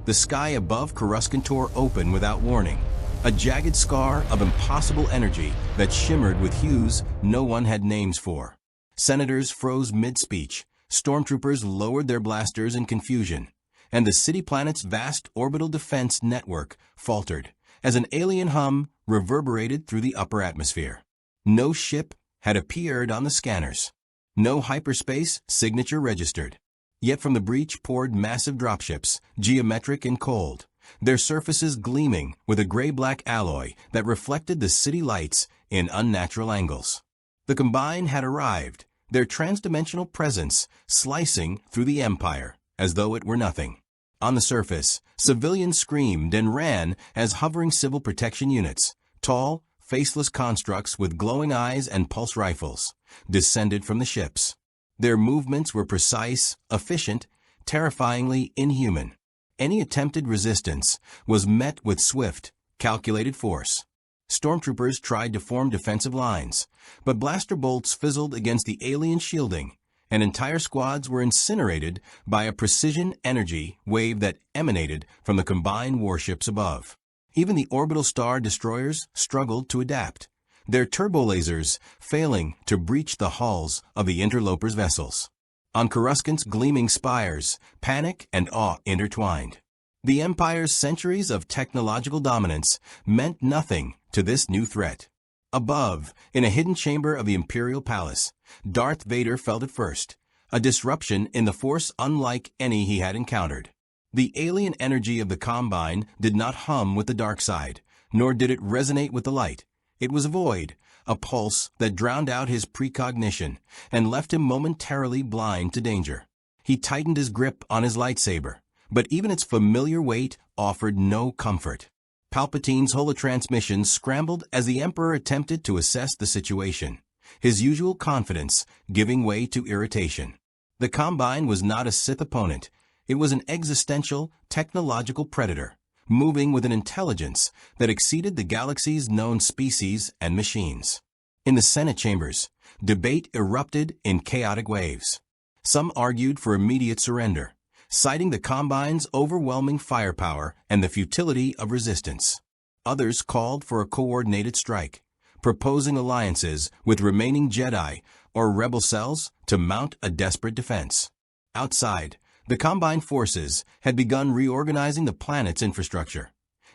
the sky above Coruscant tore open without warning, a jagged scar of impossible energy that shimmered with hues no one had names for. Senators froze mid-speech, stormtroopers lowered their blasters in confusion, and the city planet's vast orbital defense network faltered as an alien hum reverberated through the upper atmosphere. No ship had appeared on the scanners. No hyperspace signature registered. Yet from the breach poured massive dropships, geometric and cold, their surfaces gleaming with a gray-black alloy that reflected the city lights in unnatural angles. The Combine had arrived, their transdimensional presence slicing through the Empire as though it were nothing. On the surface, civilians screamed and ran as hovering civil protection units, tall, faceless constructs with glowing eyes and pulse rifles, descended from the ships. Their movements were precise, efficient, terrifyingly inhuman. Any attempted resistance was met with swift, calculated force. Stormtroopers tried to form defensive lines, but blaster bolts fizzled against the alien shielding, and entire squads were incinerated by a precision energy wave that emanated from the Combined warships above. Even the orbital star destroyers struggled to adapt, their turbolasers failing to breach the hulls of the interlopers' vessels. On Coruscant's gleaming spires, panic and awe intertwined. The Empire's centuries of technological dominance meant nothing to this new threat. Above, in a hidden chamber of the Imperial Palace, Darth Vader felt it first, a disruption in the Force unlike any he had encountered. The alien energy of the Combine did not hum with the dark side, nor did it resonate with the light. It was a void, a pulse that drowned out his precognition and left him momentarily blind to danger. He tightened his grip on his lightsaber, but even its familiar weight offered no comfort. Palpatine's holotransmission scrambled as the Emperor attempted to assess the situation, his usual confidence giving way to irritation. The Combine was not a Sith opponent. It was an existential, technological predator, moving with an intelligence that exceeded the galaxy's known species and machines. In the Senate chambers, debate erupted in chaotic waves. Some argued for immediate surrender, citing the Combine's overwhelming firepower and the futility of resistance. Others called for a coordinated strike, proposing alliances with remaining Jedi or rebel cells to mount a desperate defense. Outside, the Combine forces had begun reorganizing the planet's infrastructure.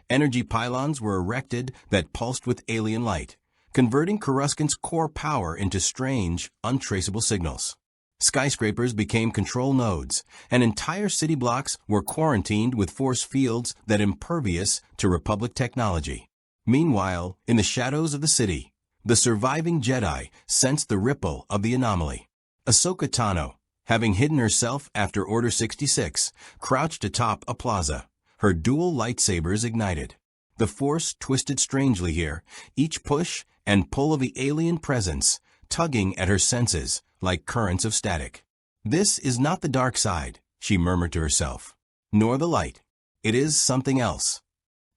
Energy pylons were erected that pulsed with alien light, converting Coruscant's core power into strange, untraceable signals. Skyscrapers became control nodes, and entire city blocks were quarantined with force fields that impervious to Republic technology. Meanwhile, in the shadows of the city, the surviving Jedi sensed the ripple of the anomaly. Ahsoka Tano, having hidden herself after Order 66, crouched atop a plaza, her dual lightsabers ignited. The Force twisted strangely here, each push and pull of the alien presence tugging at her senses like currents of static. "This is not the dark side," she murmured to herself, "nor the light. It is something else."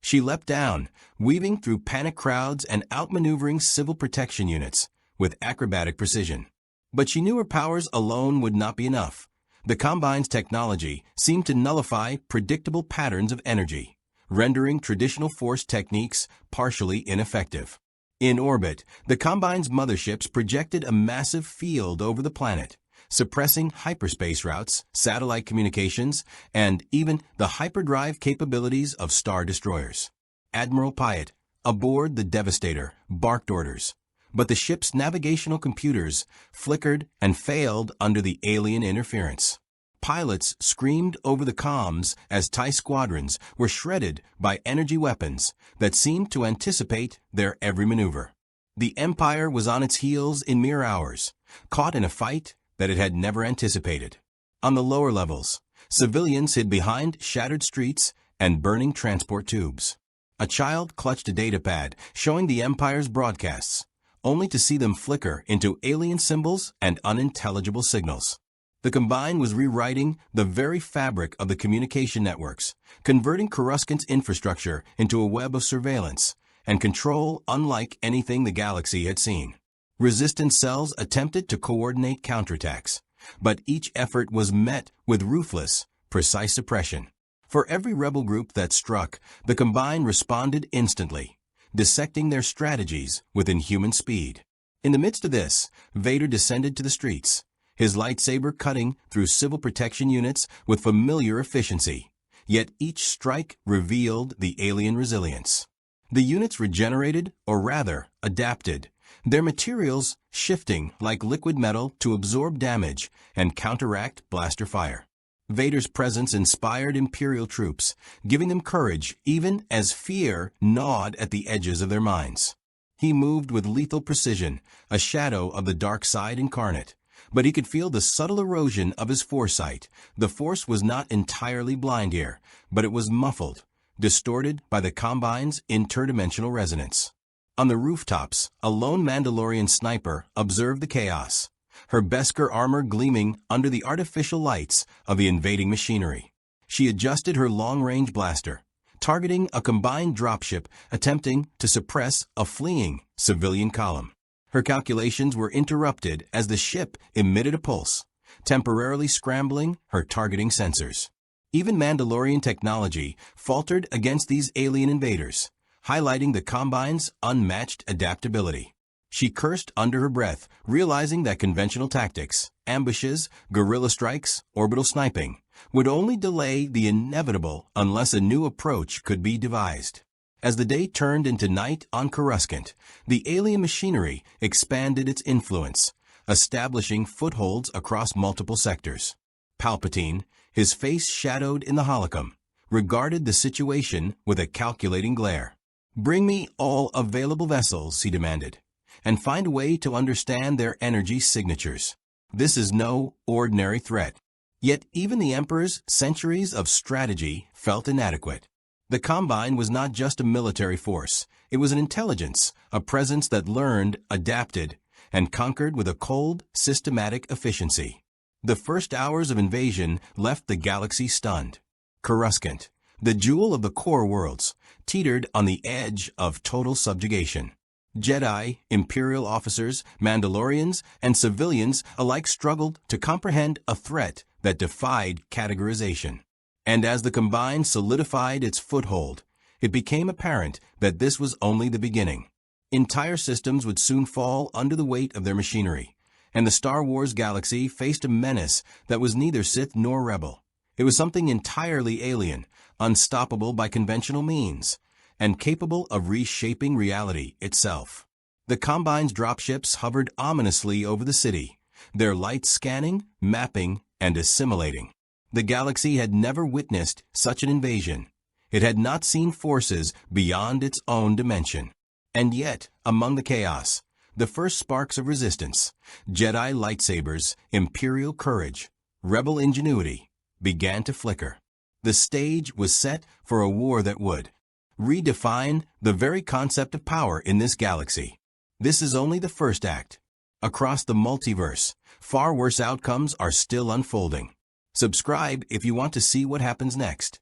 She leapt down, weaving through panic crowds and outmaneuvering civil protection units with acrobatic precision. But she knew her powers alone would not be enough. The Combine's technology seemed to nullify predictable patterns of energy, rendering traditional force techniques partially ineffective. In orbit, the Combine's motherships projected a massive field over the planet, suppressing hyperspace routes, satellite communications, and even the hyperdrive capabilities of star destroyers. Admiral Pyatt, aboard the Devastator, barked orders, but the ship's navigational computers flickered and failed under the alien interference. Pilots screamed over the comms as TIE squadrons were shredded by energy weapons that seemed to anticipate their every maneuver. The Empire was on its heels in mere hours, caught in a fight that it had never anticipated. On the lower levels, civilians hid behind shattered streets and burning transport tubes. A child clutched a datapad showing the Empire's broadcasts, only to see them flicker into alien symbols and unintelligible signals. The Combine was rewriting the very fabric of the communication networks, converting Coruscant's infrastructure into a web of surveillance and control unlike anything the galaxy had seen. Resistance cells attempted to coordinate counterattacks, but each effort was met with ruthless, precise suppression. For every rebel group that struck, the Combine responded instantly, dissecting their strategies with inhuman speed. In the midst of this, Vader descended to the streets, his lightsaber cutting through civil protection units with familiar efficiency. Yet each strike revealed the alien resilience. The units regenerated, or rather, adapted, their materials shifting like liquid metal to absorb damage and counteract blaster fire. Vader's presence inspired Imperial troops, giving them courage even as fear gnawed at the edges of their minds. He moved with lethal precision, a shadow of the dark side incarnate. But he could feel the subtle erosion of his foresight. The Force was not entirely blind here, but it was muffled, distorted by the Combine's interdimensional resonance. On the rooftops, a lone Mandalorian sniper observed the chaos, her Beskar armor gleaming under the artificial lights of the invading machinery. She adjusted her long-range blaster, targeting a Combined dropship attempting to suppress a fleeing civilian column. Her calculations were interrupted as the ship emitted a pulse, temporarily scrambling her targeting sensors. Even Mandalorian technology faltered against these alien invaders, highlighting the Combine's unmatched adaptability. She cursed under her breath, realizing that conventional tactics, ambushes, guerrilla strikes, orbital sniping, would only delay the inevitable unless a new approach could be devised. As the day turned into night on Coruscant, the alien machinery expanded its influence, establishing footholds across multiple sectors. Palpatine, his face shadowed in the holocron, regarded the situation with a calculating glare. "Bring me all available vessels," he demanded, "and find a way to understand their energy signatures. This is no ordinary threat." Yet even the Emperor's centuries of strategy felt inadequate. The Combine was not just a military force. It was an intelligence, a presence that learned, adapted, and conquered with a cold, systematic efficiency. The first hours of invasion left the galaxy stunned. Coruscant, the jewel of the core worlds, teetered on the edge of total subjugation. Jedi, Imperial officers, Mandalorians, and civilians alike struggled to comprehend a threat that defied categorization. And as the Combine solidified its foothold, it became apparent that this was only the beginning. Entire systems would soon fall under the weight of their machinery, and the Star Wars galaxy faced a menace that was neither Sith nor Rebel. It was something entirely alien, unstoppable by conventional means, and capable of reshaping reality itself. The Combine's dropships hovered ominously over the city, their lights scanning, mapping, and assimilating. The galaxy had never witnessed such an invasion. It had not seen forces beyond its own dimension. And yet, among the chaos, the first sparks of resistance, Jedi lightsabers, Imperial courage, Rebel ingenuity, began to flicker. The stage was set for a war that would redefine the very concept of power in this galaxy. This is only the first act. Across the multiverse, far worse outcomes are still unfolding. Subscribe if you want to see what happens next.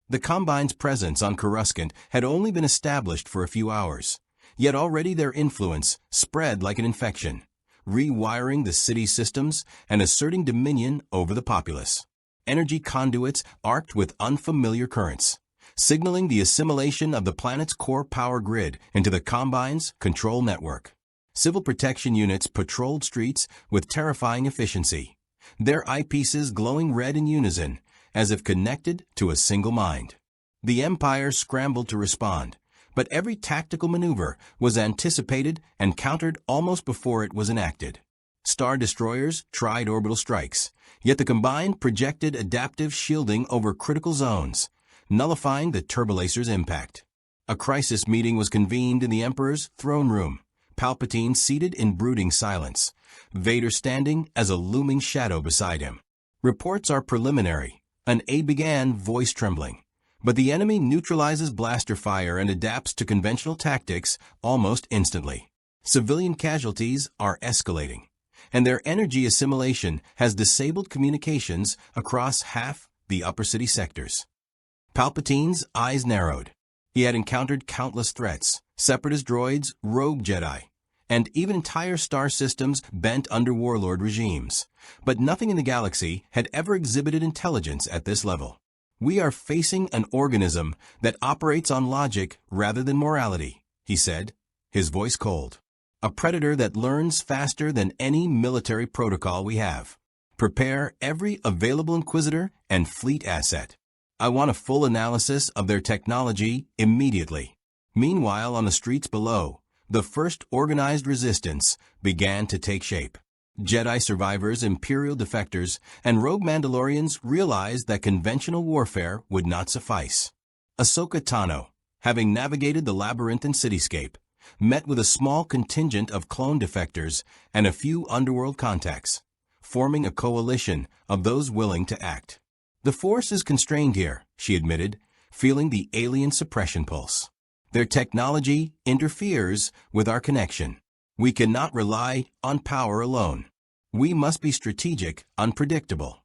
The Combine's presence on Coruscant had only been established for a few hours, yet already their influence spread like an infection, rewiring the city's systems and asserting dominion over the populace. Energy conduits arced with unfamiliar currents, signaling the assimilation of the planet's core power grid into the Combine's control network. Civil protection units patrolled streets with terrifying efficiency, their eyepieces glowing red in unison, as if connected to a single mind. The Empire scrambled to respond, but every tactical maneuver was anticipated and countered almost before it was enacted. Star destroyers tried orbital strikes, yet the Combine projected adaptive shielding over critical zones, nullifying the turbolacer's impact. A crisis meeting was convened in the Emperor's throne room, Palpatine seated in brooding silence, Vader standing as a looming shadow beside him. Reports are preliminary. An A began, voice trembling. But the enemy neutralizes blaster fire and adapts to conventional tactics almost instantly. Civilian casualties are escalating, and their energy assimilation has disabled communications across half the upper city sectors. Palpatine's eyes narrowed. He had encountered countless threats, separatist droids, rogue Jedi, and even entire star systems bent under warlord regimes. But nothing in the galaxy had ever exhibited intelligence at this level. "We are facing an organism that operates on logic rather than morality," he said, his voice cold. "A predator that learns faster than any military protocol we have. Prepare every available Inquisitor and fleet asset. I want a full analysis of their technology immediately." Meanwhile, on the streets below, the first organized resistance began to take shape. Jedi survivors, Imperial defectors, and rogue Mandalorians realized that conventional warfare would not suffice. Ahsoka Tano, having navigated the labyrinthine cityscape, met with a small contingent of clone defectors and a few underworld contacts, forming a coalition of those willing to act. "The Force is constrained here," she admitted, feeling the alien suppression pulse. "Their technology interferes with our connection. We cannot rely on power alone. We must be strategic, unpredictable."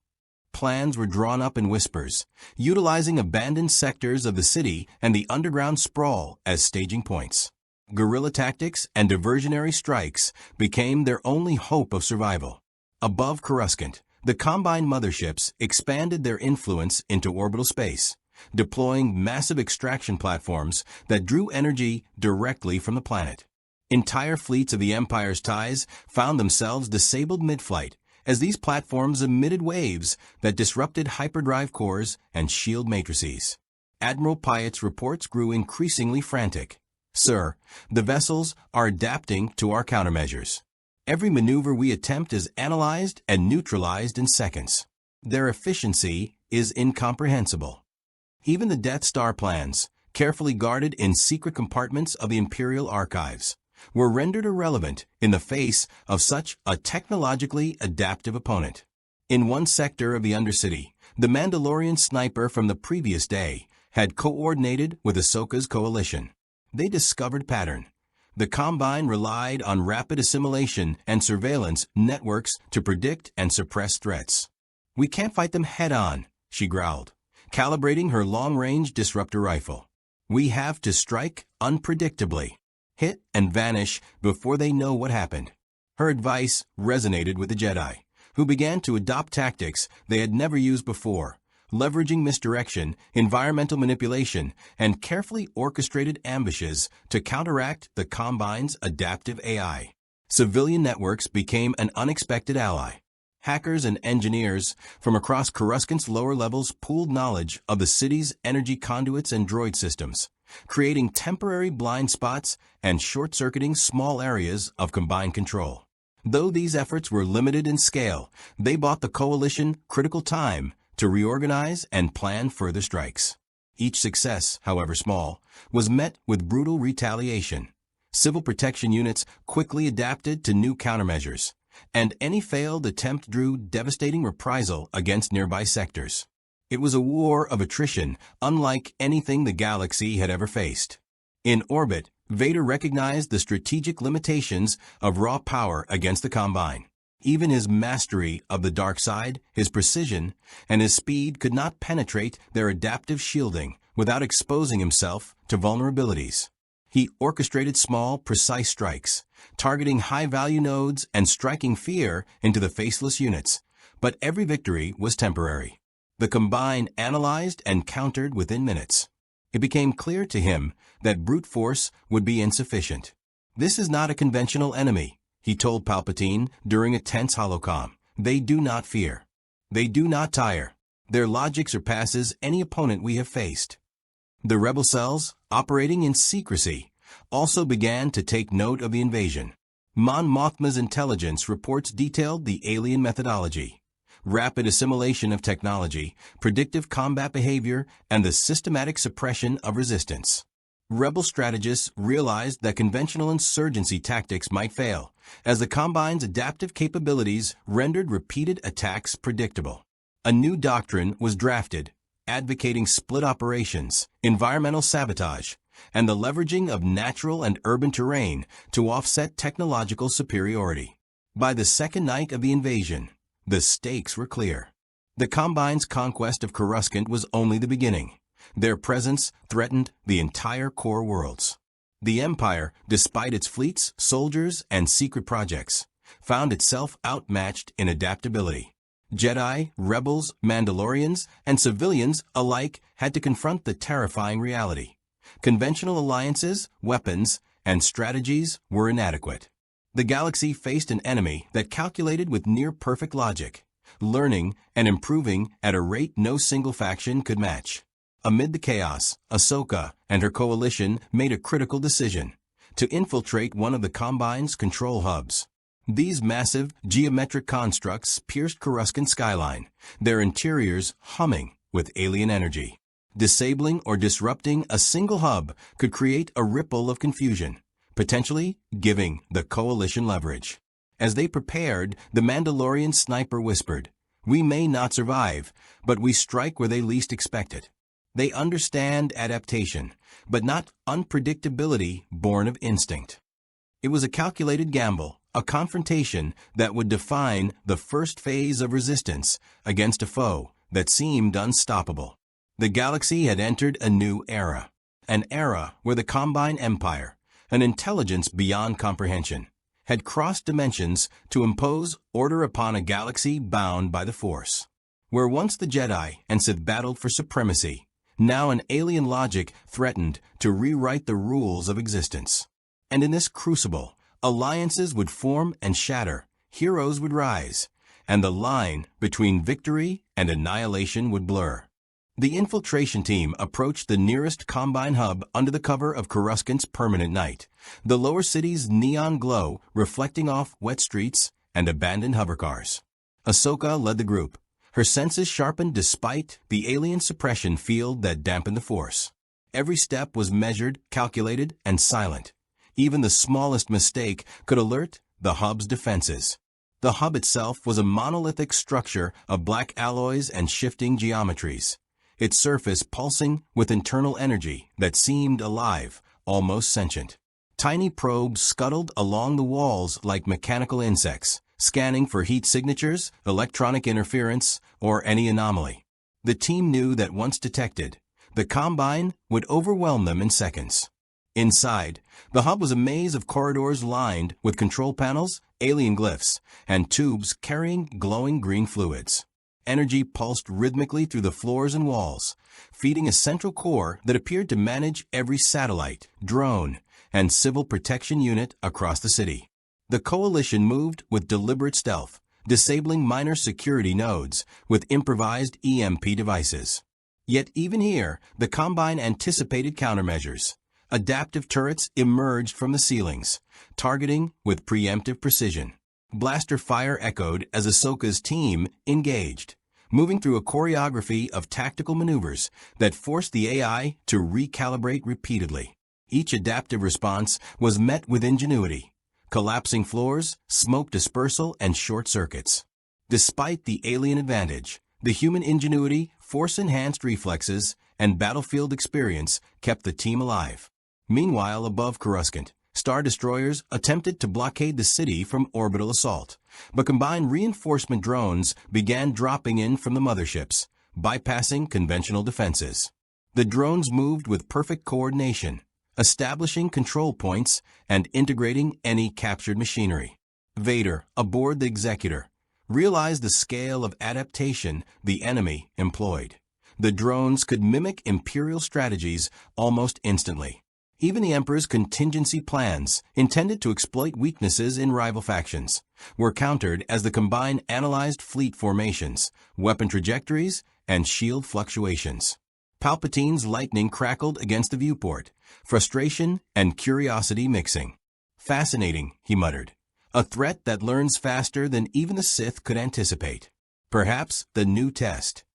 Plans were drawn up in whispers, utilizing abandoned sectors of the city and the underground sprawl as staging points. Guerrilla tactics and diversionary strikes became their only hope of survival. Above Coruscant, the Combine motherships expanded their influence into orbital space, deploying massive extraction platforms that drew energy directly from the planet. Entire fleets of the Empire's TIEs found themselves disabled mid-flight as these platforms emitted waves that disrupted hyperdrive cores and shield matrices. Admiral Pyatt's reports grew increasingly frantic. "Sir, the vessels are adapting to our countermeasures. Every maneuver we attempt is analyzed and neutralized in seconds. Their efficiency is incomprehensible." Even the Death Star plans, carefully guarded in secret compartments of the Imperial archives, were rendered irrelevant in the face of such a technologically adaptive opponent. In one sector of the Undercity, the Mandalorian sniper from the previous day had coordinated with Ahsoka's coalition. They discovered pattern. The Combine relied on rapid assimilation and surveillance networks to predict and suppress threats. "We can't fight them head-on," she growled, calibrating her long-range disruptor rifle. "We have to strike unpredictably. Hit and vanish before they know what happened." Her advice resonated with the Jedi, who began to adopt tactics they had never used before, leveraging misdirection, environmental manipulation, and carefully orchestrated ambushes to counteract the Combine's adaptive AI. Civilian networks became an unexpected ally. Hackers and engineers from across Coruscant's lower levels pooled knowledge of the city's energy conduits and droid systems, creating temporary blind spots and short-circuiting small areas of combined control. Though these efforts were limited in scale, they bought the coalition critical time to reorganize and plan further strikes. Each success, however small, was met with brutal retaliation. Civil protection units quickly adapted to new countermeasures, and any failed attempt drew devastating reprisal against nearby sectors. It was a war of attrition unlike anything the galaxy had ever faced. In orbit, Vader recognized the strategic limitations of raw power against the Combine. Even his mastery of the dark side, his precision, and his speed could not penetrate their adaptive shielding without exposing himself to vulnerabilities. He orchestrated small, precise strikes, targeting high-value nodes and striking fear into the faceless units, but every victory was temporary. The Combine analyzed and countered within minutes. It became clear to him that brute force would be insufficient. "This is not a conventional enemy," he told Palpatine during a tense holocom. "They do not fear. They do not tire. Their logic surpasses any opponent we have faced." The rebel cells, operating in secrecy, also began to take note of the invasion. Mon Mothma's intelligence reports detailed the alien methodology, rapid assimilation of technology, predictive combat behavior, and the systematic suppression of resistance. Rebel strategists realized that conventional insurgency tactics might fail, as the Combine's adaptive capabilities rendered repeated attacks predictable. A new doctrine was drafted, advocating split operations, environmental sabotage, and the leveraging of natural and urban terrain to offset technological superiority. By the second night of the invasion, the stakes were clear. The Combine's conquest of Coruscant was only the beginning. Their presence threatened the entire core worlds. The Empire, despite its fleets, soldiers, and secret projects, found itself outmatched in adaptability. Jedi, rebels, Mandalorians, and civilians alike had to confront the terrifying reality. Conventional alliances, weapons, and strategies were inadequate. The galaxy faced an enemy that calculated with near-perfect logic, learning and improving at a rate no single faction could match. Amid the chaos, Ahsoka and her coalition made a critical decision: to infiltrate one of the Combine's control hubs. These massive, geometric constructs pierced Coruscant's skyline, their interiors humming with alien energy. Disabling or disrupting a single hub could create a ripple of confusion, potentially giving the coalition leverage. As they prepared, the Mandalorian sniper whispered, "We may not survive, but we strike where they least expect it." They understand adaptation, but not unpredictability born of instinct. It was a calculated gamble, a confrontation that would define the first phase of resistance against a foe that seemed unstoppable. The galaxy had entered a new era, an era where the Combine Empire, an intelligence beyond comprehension, had crossed dimensions to impose order upon a galaxy bound by the Force. Where once the Jedi and Sith battled for supremacy, now an alien logic threatened to rewrite the rules of existence. And in this crucible, alliances would form and shatter, heroes would rise, and the line between victory and annihilation would blur. The infiltration team approached the nearest Combine hub under the cover of Coruscant's permanent night, the lower city's neon glow reflecting off wet streets and abandoned hovercars. Ahsoka led the group, her senses sharpened despite the alien suppression field that dampened the Force. Every step was measured, calculated, and silent. Even the smallest mistake could alert the hub's defenses. The hub itself was a monolithic structure of black alloys and shifting geometries, its surface pulsing with internal energy that seemed alive, almost sentient. Tiny probes scuttled along the walls like mechanical insects, scanning for heat signatures, electronic interference, or any anomaly. The team knew that once detected, the Combine would overwhelm them in seconds. Inside, the hub was a maze of corridors lined with control panels, alien glyphs, and tubes carrying glowing green fluids. Energy pulsed rhythmically through the floors and walls, feeding a central core that appeared to manage every satellite, drone, and civil protection unit across the city. The coalition moved with deliberate stealth, disabling minor security nodes with improvised EMP devices. Yet even here, the Combine anticipated countermeasures. Adaptive turrets emerged from the ceilings, targeting with preemptive precision. Blaster fire echoed as Ahsoka's team engaged, moving through a choreography of tactical maneuvers that forced the AI to recalibrate repeatedly. Each adaptive response was met with ingenuity: collapsing floors, smoke dispersal, and short circuits. Despite the alien advantage, the human ingenuity, force-enhanced reflexes, and battlefield experience kept the team alive. Meanwhile, above Coruscant, Star Destroyers attempted to blockade the city from orbital assault, but combined reinforcement drones began dropping in from the motherships, bypassing conventional defenses. The drones moved with perfect coordination, establishing control points and integrating any captured machinery. Vader, aboard the Executor, realized the scale of adaptation the enemy employed. The drones could mimic Imperial strategies almost instantly. Even the Emperor's contingency plans, intended to exploit weaknesses in rival factions, were countered as the Combine analyzed fleet formations, weapon trajectories, and shield fluctuations. Palpatine's lightning crackled against the viewport, frustration and curiosity mixing. "Fascinating," he muttered. "A threat that learns faster than even the Sith could anticipate. Perhaps the new test."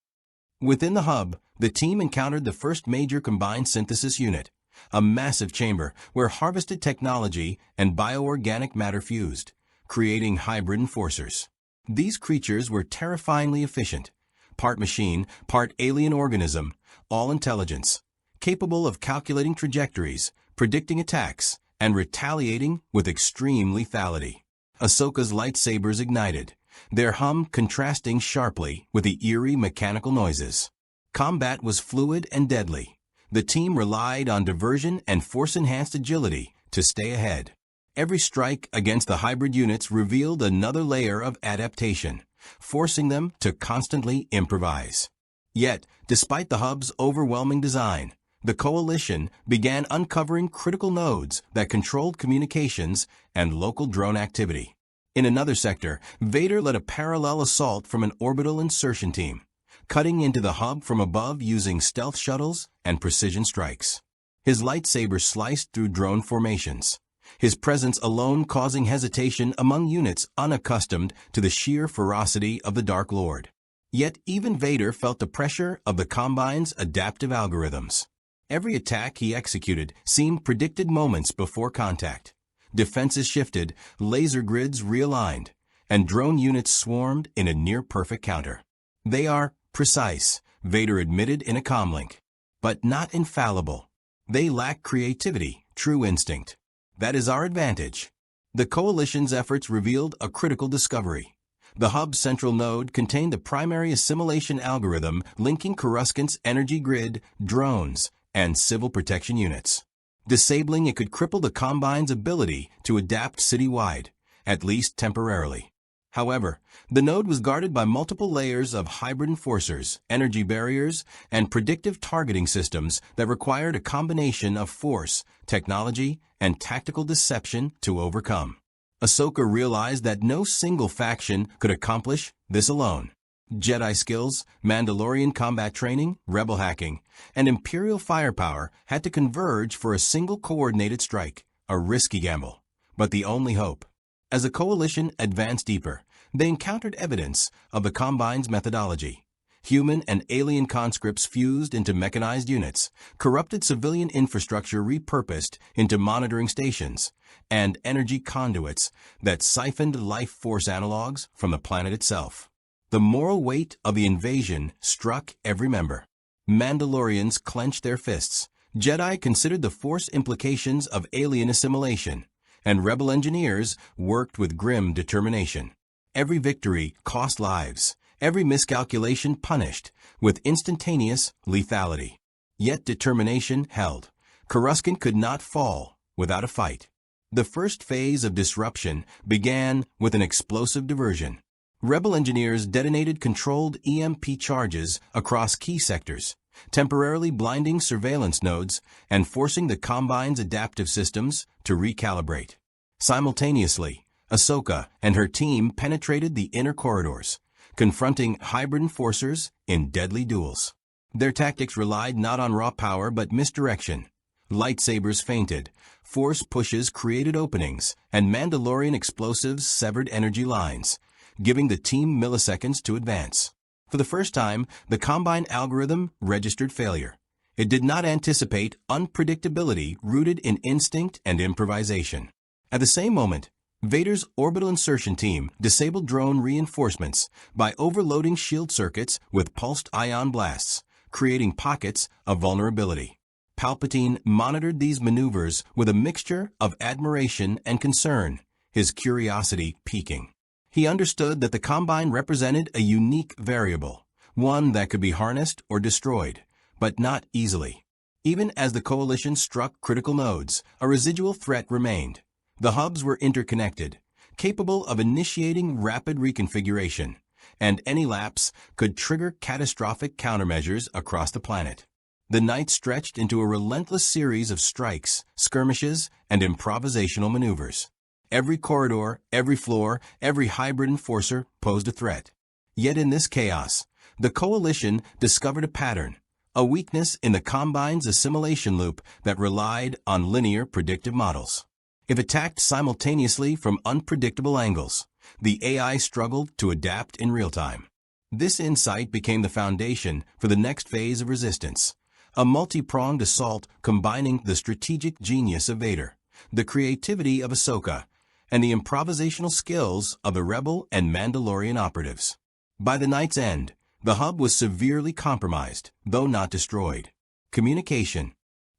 Within the hub, the team encountered the first major combined synthesis unit, a massive chamber where harvested technology and bioorganic matter fused, creating hybrid enforcers. These creatures were terrifyingly efficient, part machine, part alien organism, all intelligence, capable of calculating trajectories, predicting attacks, and retaliating with extreme lethality. Ahsoka's lightsabers ignited, their hum contrasting sharply with the eerie mechanical noises. Combat was fluid and deadly. The team relied on diversion and force-enhanced agility to stay ahead. Every strike against the hybrid units revealed another layer of adaptation, forcing them to constantly improvise. Yet, despite the hub's overwhelming design, the Coalition began uncovering critical nodes that controlled communications and local drone activity. In another sector, Vader led a parallel assault from an orbital insertion team, cutting into the hub from above using stealth shuttles and precision strikes. His lightsaber sliced through drone formations, his presence alone causing hesitation among units unaccustomed to the sheer ferocity of the Dark Lord. Yet even Vader felt the pressure of the Combine's adaptive algorithms. Every attack he executed seemed predicted moments before contact. Defenses shifted, laser grids realigned, and drone units swarmed in a near-perfect counter. They are precise, Vader admitted in a comlink, but not infallible. They lack creativity, true instinct. That is our advantage. The Coalition's efforts revealed a critical discovery. The hub's central node contained the primary assimilation algorithm linking Coruscant's energy grid, drones, and civil protection units. Disabling it could cripple the Combine's ability to adapt citywide, at least temporarily. However, the node was guarded by multiple layers of hybrid enforcers, energy barriers, and predictive targeting systems that required a combination of force, technology, and tactical deception to overcome. Ahsoka realized that no single faction could accomplish this alone. Jedi skills, Mandalorian combat training, rebel hacking, and Imperial firepower had to converge for a single coordinated strike, a risky gamble, but the only hope. As the Coalition advanced deeper, they encountered evidence of the Combine's methodology. Human and alien conscripts fused into mechanized units, corrupted civilian infrastructure repurposed into monitoring stations, and energy conduits that siphoned life force analogs from the planet itself. The moral weight of the invasion struck every member. Mandalorians clenched their fists. Jedi considered the force implications of alien assimilation, and rebel engineers worked with grim determination. Every victory cost lives, every miscalculation punished with instantaneous lethality. Yet determination held. Coruscant could not fall without a fight. The first phase of disruption began with an explosive diversion. Rebel engineers detonated controlled EMP charges across key sectors, temporarily blinding surveillance nodes and forcing the Combine's adaptive systems to recalibrate. Simultaneously, Ahsoka and her team penetrated the inner corridors, confronting hybrid enforcers in deadly duels. Their tactics relied not on raw power but misdirection. Lightsabers feinted, force pushes created openings, and Mandalorian explosives severed energy lines, giving the team milliseconds to advance. For the first time, the Combine algorithm registered failure. It did not anticipate unpredictability rooted in instinct and improvisation. At the same moment, Vader's orbital insertion team disabled drone reinforcements by overloading shield circuits with pulsed ion blasts, creating pockets of vulnerability. Palpatine monitored these maneuvers with a mixture of admiration and concern, his curiosity piquing. He understood that the Combine represented a unique variable, one that could be harnessed or destroyed, but not easily. Even as the Coalition struck critical nodes, a residual threat remained. The hubs were interconnected, capable of initiating rapid reconfiguration, and any lapse could trigger catastrophic countermeasures across the planet. The night stretched into a relentless series of strikes, skirmishes, and improvisational maneuvers. Every corridor, every floor, every hybrid enforcer posed a threat. Yet in this chaos, the Coalition discovered a pattern, a weakness in the Combine's assimilation loop that relied on linear predictive models. If attacked simultaneously from unpredictable angles, the AI struggled to adapt in real time. This insight became the foundation for the next phase of resistance, a multi-pronged assault combining the strategic genius of Vader, the creativity of Ahsoka, and the improvisational skills of the Rebel and Mandalorian operatives. By the night's end, the hub was severely compromised, though not destroyed. Communication.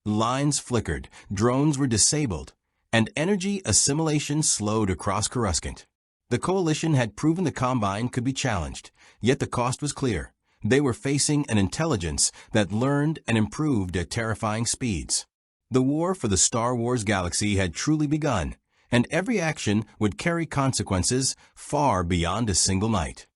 Lines flickered, drones were disabled, and energy assimilation slowed across Coruscant. The Coalition had proven the Combine could be challenged, yet the cost was clear. They were facing an intelligence that learned and improved at terrifying speeds. The war for the Star Wars galaxy had truly begun, and every action would carry consequences far beyond a single night.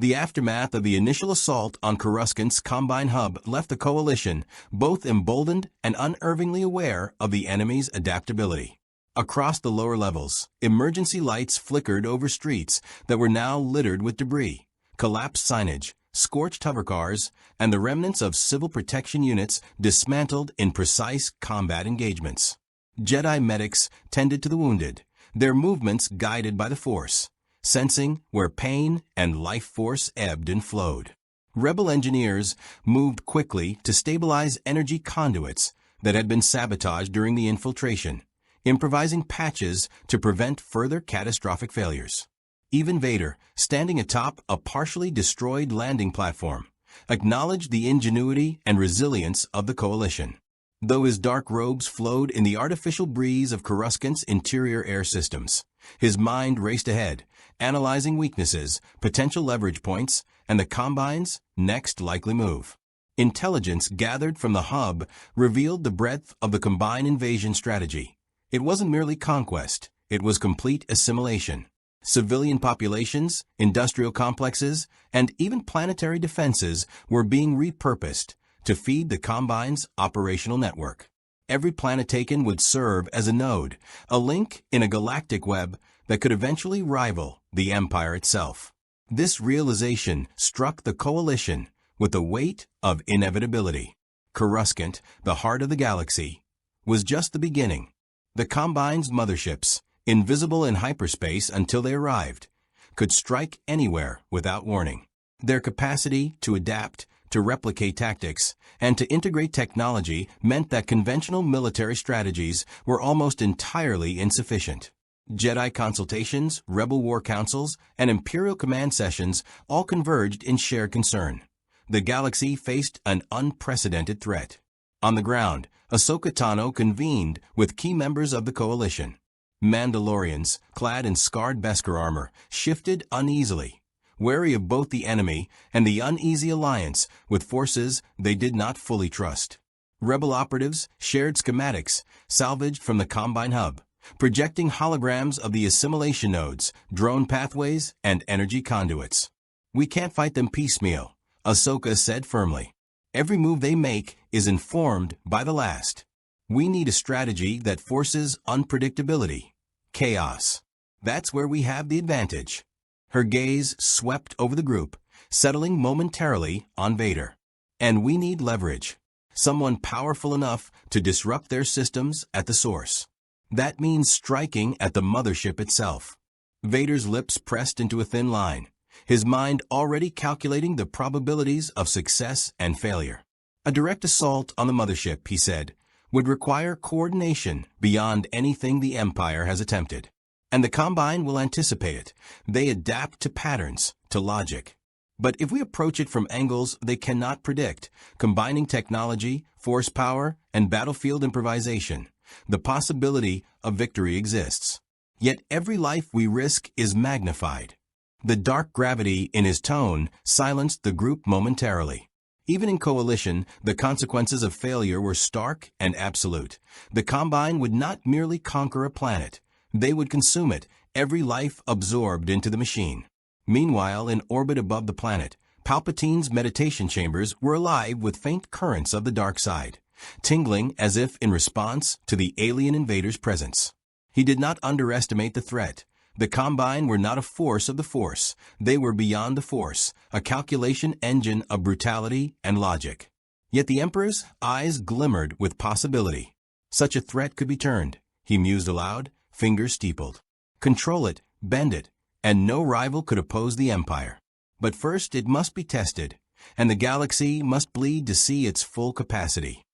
The aftermath of the initial assault on Coruscant's Combine hub left the Coalition both emboldened and unerringly aware of the enemy's adaptability. Across the lower levels, emergency lights flickered over streets that were now littered with debris, collapsed signage, scorched hovercars, and the remnants of civil protection units dismantled in precise combat engagements. Jedi medics tended to the wounded, their movements guided by the Force, sensing where pain and life force ebbed and flowed. Rebel engineers moved quickly to stabilize energy conduits that had been sabotaged during the infiltration, improvising patches to prevent further catastrophic failures. Even Vader, standing atop a partially destroyed landing platform, acknowledged the ingenuity and resilience of the Coalition. Though his dark robes flowed in the artificial breeze of Coruscant's interior air systems, his mind raced ahead, analyzing weaknesses, potential leverage points, and the Combine's next likely move. Intelligence gathered from the hub revealed the breadth of the Combine invasion strategy. It wasn't merely conquest, it was complete assimilation. Civilian populations, industrial complexes, and even planetary defenses were being repurposed to feed the Combine's operational network. Every planet taken would serve as a node, a link in a galactic web that could eventually rival the Empire itself. This realization struck the Coalition with the weight of inevitability. Coruscant, the heart of the galaxy, was just the beginning. The Combine's motherships, invisible in hyperspace until they arrived, could strike anywhere without warning. Their capacity to adapt, to replicate tactics, and to integrate technology meant that conventional military strategies were almost entirely insufficient. Jedi consultations, Rebel War Councils, and Imperial Command sessions all converged in shared concern. The galaxy faced an unprecedented threat. On the ground, Ahsoka Tano convened with key members of the Coalition. Mandalorians, clad in scarred Beskar armor, shifted uneasily, wary of both the enemy and the uneasy alliance with forces they did not fully trust. Rebel operatives shared schematics salvaged from the Combine hub, projecting holograms of the assimilation nodes, drone pathways, and energy conduits. "We can't fight them piecemeal," Ahsoka said firmly. "Every move they make is informed by the last. We need a strategy that forces unpredictability, chaos. That's where we have the advantage." Her gaze swept over the group, settling momentarily on Vader. "And we need leverage. Someone powerful enough to disrupt their systems at the source. That means striking at the mothership itself." Vader's lips pressed into a thin line, his mind already calculating the probabilities of success and failure. "A direct assault on the mothership," he said, "would require coordination beyond anything the Empire has attempted. And the Combine will anticipate it. They adapt to patterns, to logic. But if we approach it from angles they cannot predict, combining technology, force power, and battlefield improvisation, the possibility of victory exists. Yet every life we risk is magnified." The dark gravity in his tone silenced the group momentarily. Even in Coalition, the consequences of failure were stark and absolute. The Combine would not merely conquer a planet. They would consume it, every life absorbed into the machine. Meanwhile, in orbit above the planet, Palpatine's meditation chambers were alive with faint currents of the dark side, tingling as if in response to the alien invader's presence. He did not underestimate the threat. The Combine were not a force of the Force. They were beyond the Force, a calculation engine of brutality and logic. Yet the Emperor's eyes glimmered with possibility. Such a threat could be turned, he mused aloud, fingers steepled. Control it, bend it, and no rival could oppose the Empire. But first it must be tested, and the galaxy must bleed to see its full capacity.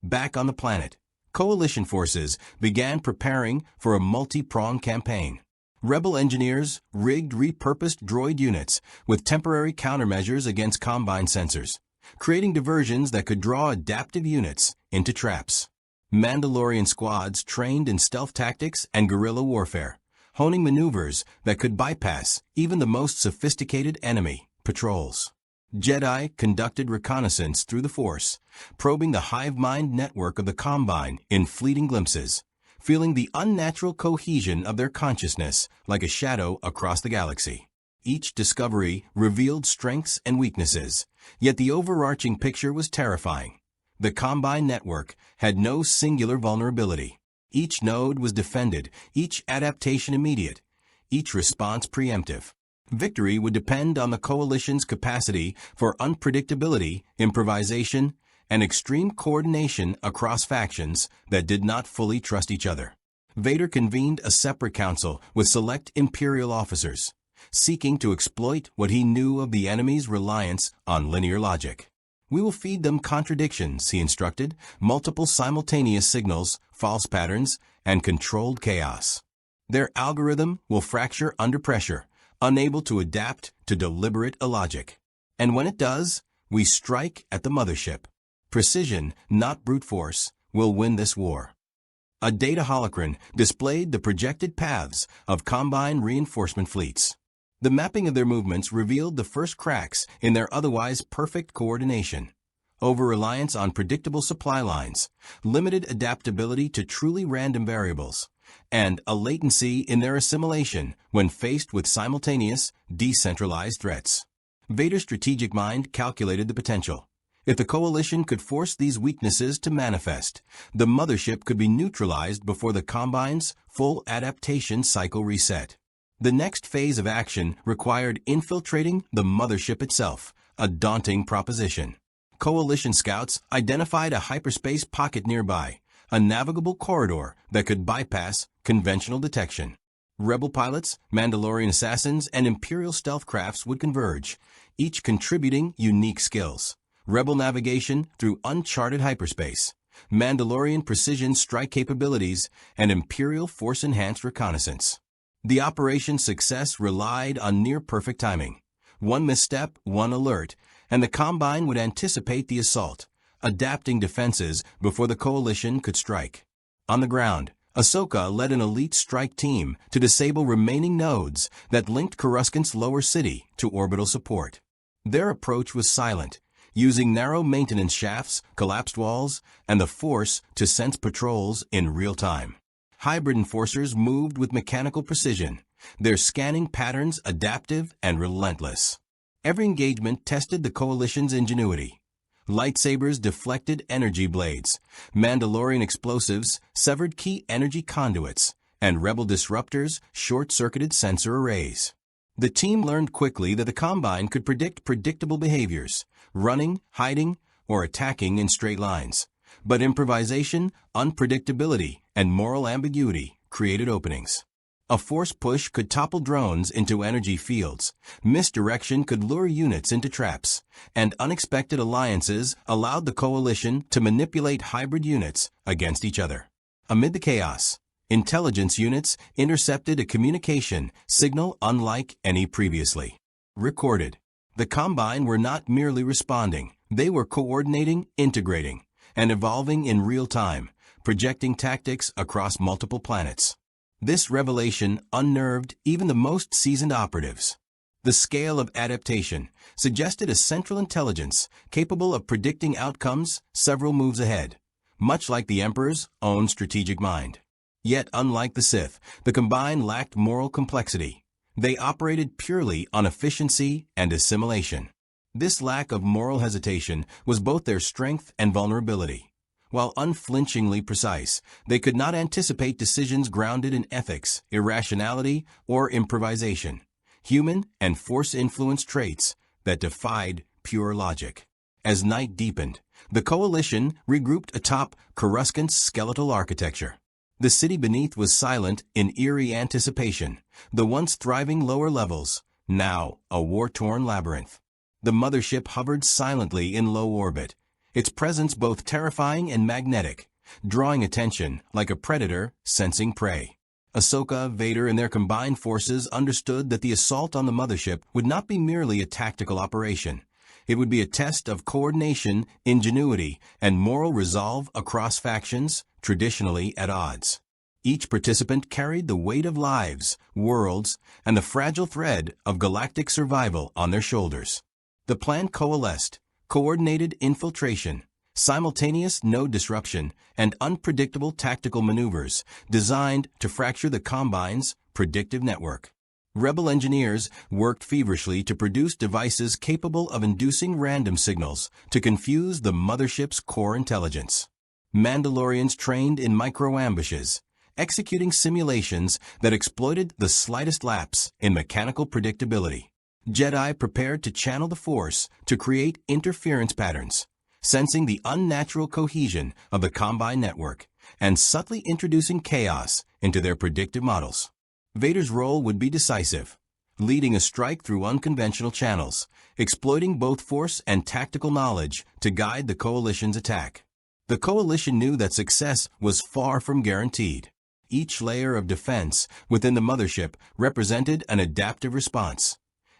Back on the planet, Coalition forces began preparing for a multi-pronged campaign. Rebel engineers rigged repurposed droid units with temporary countermeasures against Combine sensors, creating diversions that could draw adaptive units into traps. Mandalorian squads trained in stealth tactics and guerrilla warfare, honing maneuvers that could bypass even the most sophisticated enemy patrols. Jedi conducted reconnaissance through the Force, probing the hive mind network of the Combine in fleeting glimpses, feeling the unnatural cohesion of their consciousness like a shadow across the galaxy. Each discovery revealed strengths and weaknesses, yet the overarching picture was terrifying. The Combine network had no singular vulnerability. Each node was defended, each adaptation immediate, each response preemptive. Victory would depend on the Coalition's capacity for unpredictability, improvisation, and extreme coordination across factions that did not fully trust each other. Vader convened a separate council with select Imperial officers, seeking to exploit what he knew of the enemy's reliance on linear logic. "We will feed them contradictions," he instructed, multiple simultaneous signals, false patterns, and controlled chaos. "Their algorithm will fracture under pressure, unable to adapt to deliberate illogic. And when it does, we strike at the mothership. Precision, not brute force, will win this war." A data holocron displayed the projected paths of Combine reinforcement fleets. The mapping of their movements revealed the first cracks in their otherwise perfect coordination. Over-reliance on predictable supply lines, limited adaptability to truly random variables, and a latency in their assimilation when faced with simultaneous, decentralized threats. Vader's strategic mind calculated the potential. If the Coalition could force these weaknesses to manifest, the mothership could be neutralized before the Combine's full adaptation cycle reset. The next phase of action required infiltrating the mothership itself, a daunting proposition. Coalition scouts identified a hyperspace pocket nearby, a navigable corridor that could bypass conventional detection. Rebel pilots, Mandalorian assassins, and Imperial stealth crafts would converge, each contributing unique skills. Rebel navigation through uncharted hyperspace, Mandalorian precision strike capabilities, and Imperial force-enhanced reconnaissance. The operation's success relied on near-perfect timing. One misstep, one alert, and the Combine would anticipate the assault, adapting defenses before the Coalition could strike. On the ground, Ahsoka led an elite strike team to disable remaining nodes that linked Coruscant's lower city to orbital support. Their approach was silent, using narrow maintenance shafts, collapsed walls, and the Force to sense patrols in real time. Hybrid enforcers moved with mechanical precision, their scanning patterns adaptive and relentless. Every engagement tested the Coalition's ingenuity. Lightsabers deflected energy blades, Mandalorian explosives severed key energy conduits, and Rebel disruptors short-circuited sensor arrays. The team learned quickly that the Combine could predict predictable behaviors, running, hiding, or attacking in straight lines. But improvisation, unpredictability, and moral ambiguity created openings. A force push could topple drones into energy fields, misdirection could lure units into traps, and unexpected alliances allowed the Coalition to manipulate hybrid units against each other. Amid the chaos, intelligence units intercepted a communication signal unlike any previously recorded. The Combine were not merely responding, they were coordinating, integrating, and evolving in real time, projecting tactics across multiple planets. This revelation unnerved even the most seasoned operatives. The scale of adaptation suggested a central intelligence capable of predicting outcomes several moves ahead, much like the Emperor's own strategic mind. Yet, unlike the Sith, the Combine lacked moral complexity. They operated purely on efficiency and assimilation. This lack of moral hesitation was both their strength and vulnerability. While unflinchingly precise, they could not anticipate decisions grounded in ethics, irrationality, or improvisation, human and force-influenced traits that defied pure logic. As night deepened, the Coalition regrouped atop Coruscant's skeletal architecture. The city beneath was silent in eerie anticipation, the once thriving lower levels, now a war-torn labyrinth. The mothership hovered silently in low orbit, its presence both terrifying and magnetic, drawing attention like a predator sensing prey. Ahsoka, Vader, and their combined forces understood that the assault on the mothership would not be merely a tactical operation. It would be a test of coordination, ingenuity, and moral resolve across factions, traditionally at odds. Each participant carried the weight of lives, worlds, and the fragile thread of galactic survival on their shoulders. The plan coalesced: coordinated infiltration, simultaneous node disruption, and unpredictable tactical maneuvers designed to fracture the Combine's predictive network. Rebel engineers worked feverishly to produce devices capable of inducing random signals to confuse the mothership's core intelligence. Mandalorians trained in micro-ambushes, executing simulations that exploited the slightest lapse in mechanical predictability. Jedi prepared to channel the Force to create interference patterns, sensing the unnatural cohesion of the Combine network and subtly introducing chaos into their predictive models. Vader's role would be decisive, leading a strike through unconventional channels, exploiting both Force and tactical knowledge to guide the Coalition's attack. The Coalition knew that success was far from guaranteed. Each layer of defense within the mothership represented an adaptive response.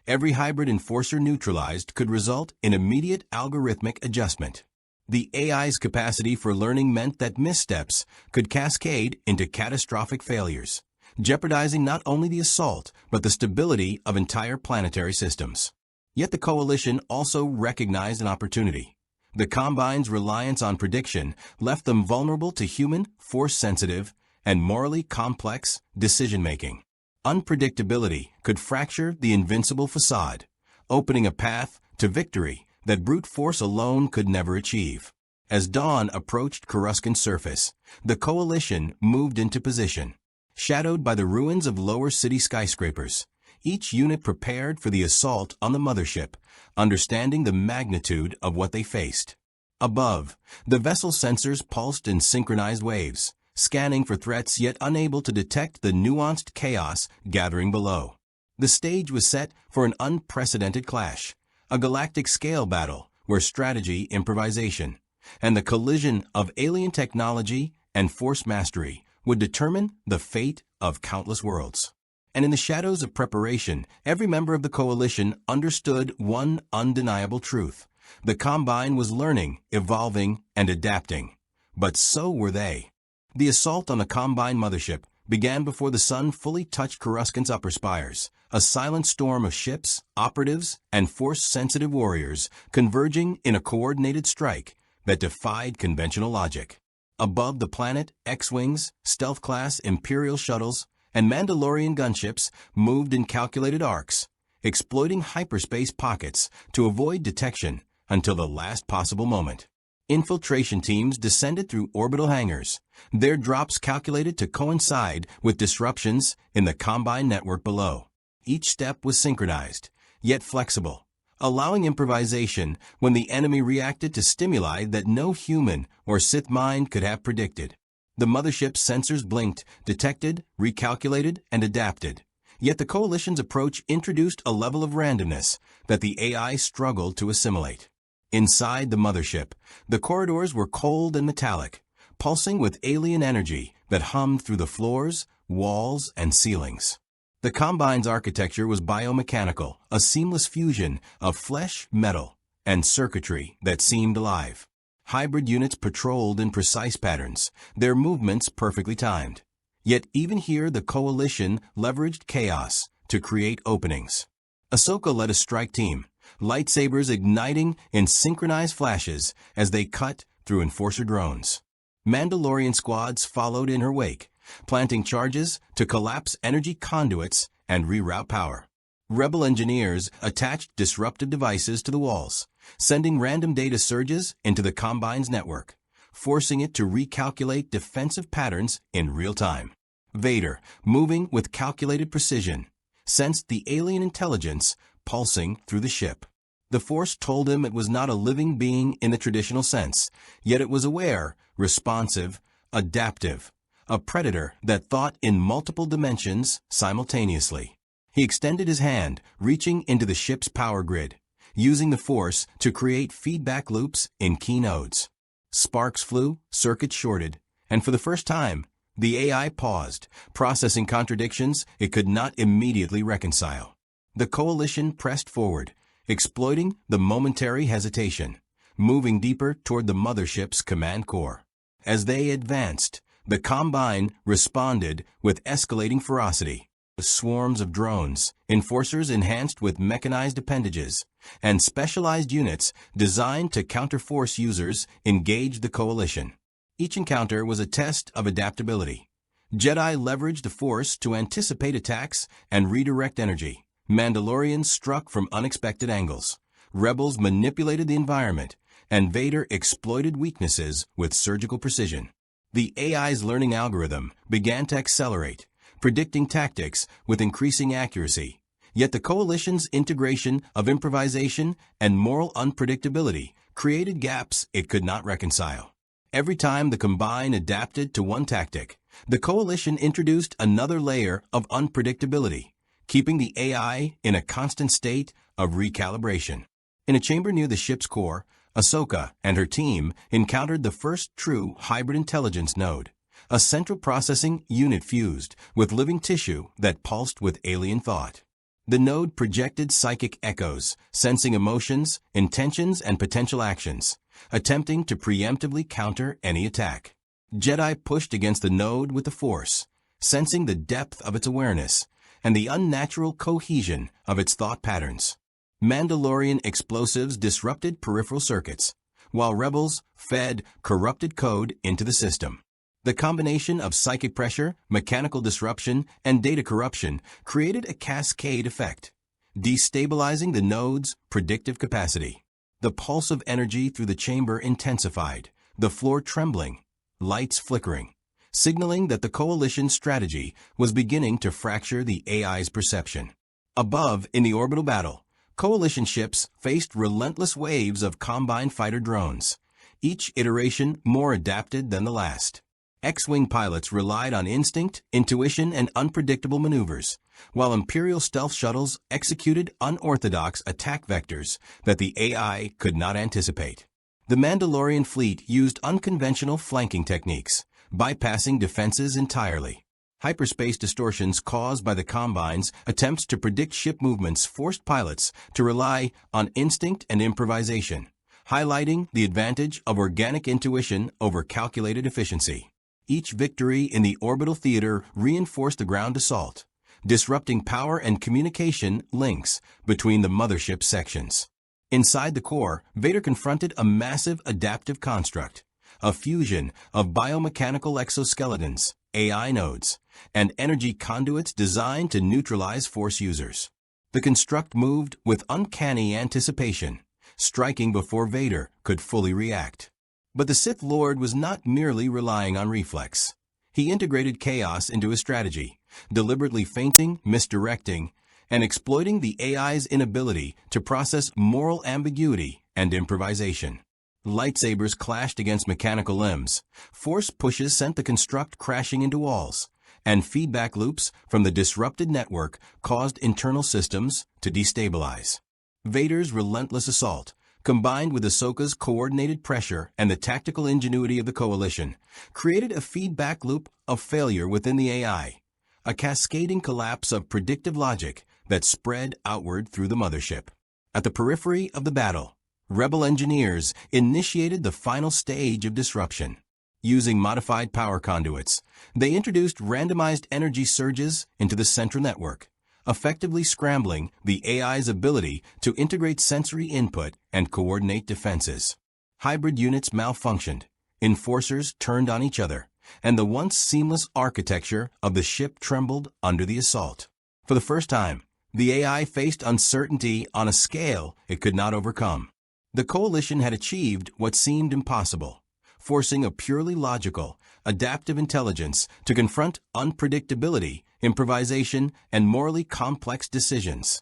Every hybrid enforcer neutralized could result in immediate algorithmic adjustment. The AI's capacity for learning meant that missteps could cascade into catastrophic failures, jeopardizing not only the assault but the stability of entire planetary systems. Yet the Coalition also recognized an opportunity. The Combine's reliance on prediction left them vulnerable to human, Force-sensitive, and morally complex decision-making. Unpredictability could fracture the invincible facade, opening a path to victory that brute force alone could never achieve. As dawn approached Coruscant's surface, the Coalition moved into position. Shadowed by the ruins of lower city skyscrapers, each unit prepared for the assault on the mothership, understanding the magnitude of what they faced. Above, the vessel's sensors pulsed in synchronized waves, scanning for threats yet unable to detect the nuanced chaos gathering below. The stage was set for an unprecedented clash, a galactic-scale battle where strategy, improvisation, and the collision of alien technology and Force mastery would determine the fate of countless worlds. And in the shadows of preparation, every member of the Coalition understood one undeniable truth. The Combine was learning, evolving, and adapting. But so were they. The assault on the Combine mothership began before the sun fully touched Coruscant's upper spires, a silent storm of ships, operatives, and Force-sensitive warriors converging in a coordinated strike that defied conventional logic. Above the planet, X-Wings, stealth-class Imperial shuttles, and Mandalorian gunships moved in calculated arcs, exploiting hyperspace pockets to avoid detection until the last possible moment. Infiltration teams descended through orbital hangars, their drops calculated to coincide with disruptions in the Combine network below. Each step was synchronized, yet flexible, allowing improvisation when the enemy reacted to stimuli that no human or Sith mind could have predicted. The mothership's sensors blinked, detected, recalculated, and adapted. Yet the Coalition's approach introduced a level of randomness that the AI struggled to assimilate. Inside the mothership, the corridors were cold and metallic, pulsing with alien energy that hummed through the floors, walls, and ceilings. The Combine's architecture was biomechanical, a seamless fusion of flesh, metal, and circuitry that seemed alive. Hybrid units patrolled in precise patterns, their movements perfectly timed. Yet even here the Coalition leveraged chaos to create openings. Ahsoka led a strike team, lightsabers igniting in synchronized flashes as they cut through enforcer drones. Mandalorian squads followed in her wake, planting charges to collapse energy conduits and reroute power. Rebel engineers attached disruptive devices to the walls, sending random data surges into the Combine's network, forcing it to recalculate defensive patterns in real time. Vader, moving with calculated precision, sensed the alien intelligence pulsing through the ship. The Force told him it was not a living being in the traditional sense, yet it was aware, responsive, adaptive, a predator that thought in multiple dimensions simultaneously. He extended his hand, reaching into the ship's power grid, using the Force to create feedback loops in key nodes. Sparks flew, circuits shorted, and for the first time, the AI paused, processing contradictions it could not immediately reconcile. The Coalition pressed forward, exploiting the momentary hesitation, moving deeper toward the mothership's command core. As they advanced, the Combine responded with escalating ferocity. Swarms of drones, enforcers enhanced with mechanized appendages, and specialized units designed to counter Force users engaged the Coalition. Each encounter was a test of adaptability. Jedi leveraged the Force to anticipate attacks and redirect energy. Mandalorians struck from unexpected angles. Rebels manipulated the environment, and Vader exploited weaknesses with surgical precision. The AI's learning algorithm began to accelerate, predicting tactics with increasing accuracy. Yet the Coalition's integration of improvisation and moral unpredictability created gaps it could not reconcile. Every time the Combine adapted to one tactic, the Coalition introduced another layer of unpredictability, keeping the AI in a constant state of recalibration. In a chamber near the ship's core, Ahsoka and her team encountered the first true hybrid intelligence node, a central processing unit fused with living tissue that pulsed with alien thought. The node projected psychic echoes, sensing emotions, intentions, and potential actions, attempting to preemptively counter any attack. Jedi pushed against the node with the Force, sensing the depth of its awareness and the unnatural cohesion of its thought patterns. Mandalorian explosives disrupted peripheral circuits, while rebels fed corrupted code into the system. The combination of psychic pressure, mechanical disruption, and data corruption created a cascade effect, destabilizing the node's predictive capacity. The pulse of energy through the chamber intensified, the floor trembling, lights flickering, signaling that the Coalition's strategy was beginning to fracture the AI's perception. Above, in the orbital battle, Coalition ships faced relentless waves of Combine fighter drones, each iteration more adapted than the last. X-Wing pilots relied on instinct, intuition, and unpredictable maneuvers, while Imperial stealth shuttles executed unorthodox attack vectors that the AI could not anticipate. The Mandalorian fleet used unconventional flanking techniques, bypassing defenses entirely. Hyperspace distortions caused by the Combine's attempts to predict ship movements forced pilots to rely on instinct and improvisation, highlighting the advantage of organic intuition over calculated efficiency. Each victory in the orbital theater reinforced the ground assault, disrupting power and communication links between the mothership sections. Inside the core, Vader confronted a massive adaptive construct, a fusion of biomechanical exoskeletons, AI nodes, and energy conduits designed to neutralize Force users. The construct moved with uncanny anticipation, striking before Vader could fully react. But the Sith Lord was not merely relying on reflex. He integrated chaos into his strategy, deliberately feinting, misdirecting, and exploiting the AI's inability to process moral ambiguity and improvisation. Lightsabers clashed against mechanical limbs, force pushes sent the construct crashing into walls, and feedback loops from the disrupted network caused internal systems to destabilize. Vader's relentless assault, combined with Ahsoka's coordinated pressure and the tactical ingenuity of the Coalition, created a feedback loop of failure within the AI, a cascading collapse of predictive logic that spread outward through the mothership. At the periphery of the battle, Rebel engineers initiated the final stage of disruption. Using modified power conduits, they introduced randomized energy surges into the central network, effectively scrambling the AI's ability to integrate sensory input and coordinate defenses. Hybrid units malfunctioned, enforcers turned on each other, and the once seamless architecture of the ship trembled under the assault. For the first time, the AI faced uncertainty on a scale it could not overcome. The Coalition had achieved what seemed impossible, forcing a purely logical, adaptive intelligence to confront unpredictability, improvisation, and morally complex decisions,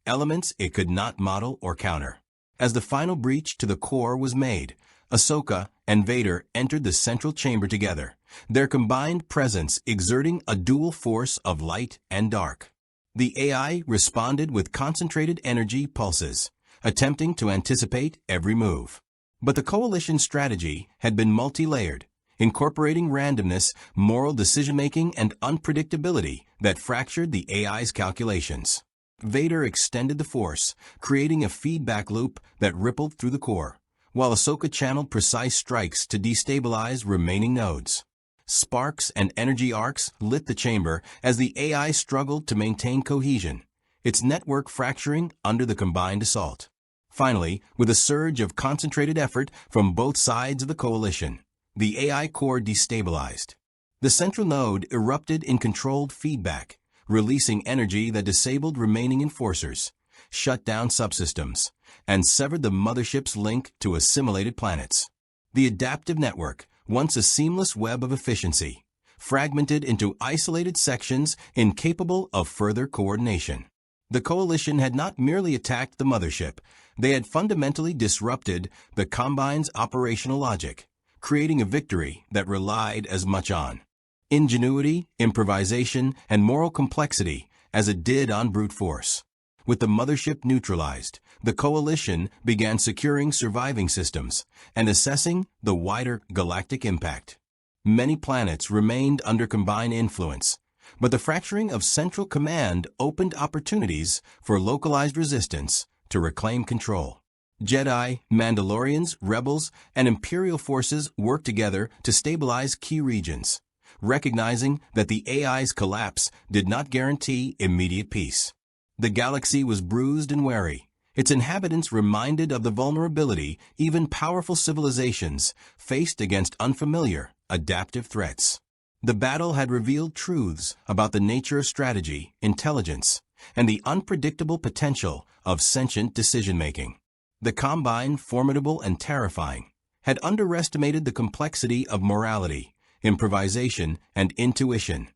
elements it could not model or counter. As the final breach to the core was made, Ahsoka and Vader entered the central chamber together, their combined presence exerting a dual force of light and dark. The AI responded with concentrated energy pulses, attempting to anticipate every move. But the Coalition's strategy had been multi-layered, incorporating randomness, moral decision-making, and unpredictability that fractured the AI's calculations. Vader extended the Force, creating a feedback loop that rippled through the core, while Ahsoka channeled precise strikes to destabilize remaining nodes. Sparks and energy arcs lit the chamber as the AI struggled to maintain cohesion, its network fracturing under the combined assault. Finally, with a surge of concentrated effort from both sides of the Coalition, the AI core destabilized. The central node erupted in controlled feedback, releasing energy that disabled remaining enforcers, shut down subsystems, and severed the mothership's link to assimilated planets. The adaptive network, once a seamless web of efficiency, fragmented into isolated sections incapable of further coordination. The Coalition had not merely attacked the mothership, they had fundamentally disrupted the Combine's operational logic, creating a victory that relied as much on ingenuity, improvisation, and moral complexity as it did on brute force. With the mothership neutralized, the Coalition began securing surviving systems and assessing the wider galactic impact. Many planets remained under Combine influence, but the fracturing of central command opened opportunities for localized resistance to reclaim control. Jedi, Mandalorians, rebels, and Imperial forces worked together to stabilize key regions, recognizing that the AI's collapse did not guarantee immediate peace. The galaxy was bruised and wary, its inhabitants reminded of the vulnerability even powerful civilizations faced against unfamiliar, adaptive threats. The battle had revealed truths about the nature of strategy, intelligence, and the unpredictable potential of sentient decision-making. The Combine, formidable and terrifying, had underestimated the complexity of morality, improvisation, and intuition,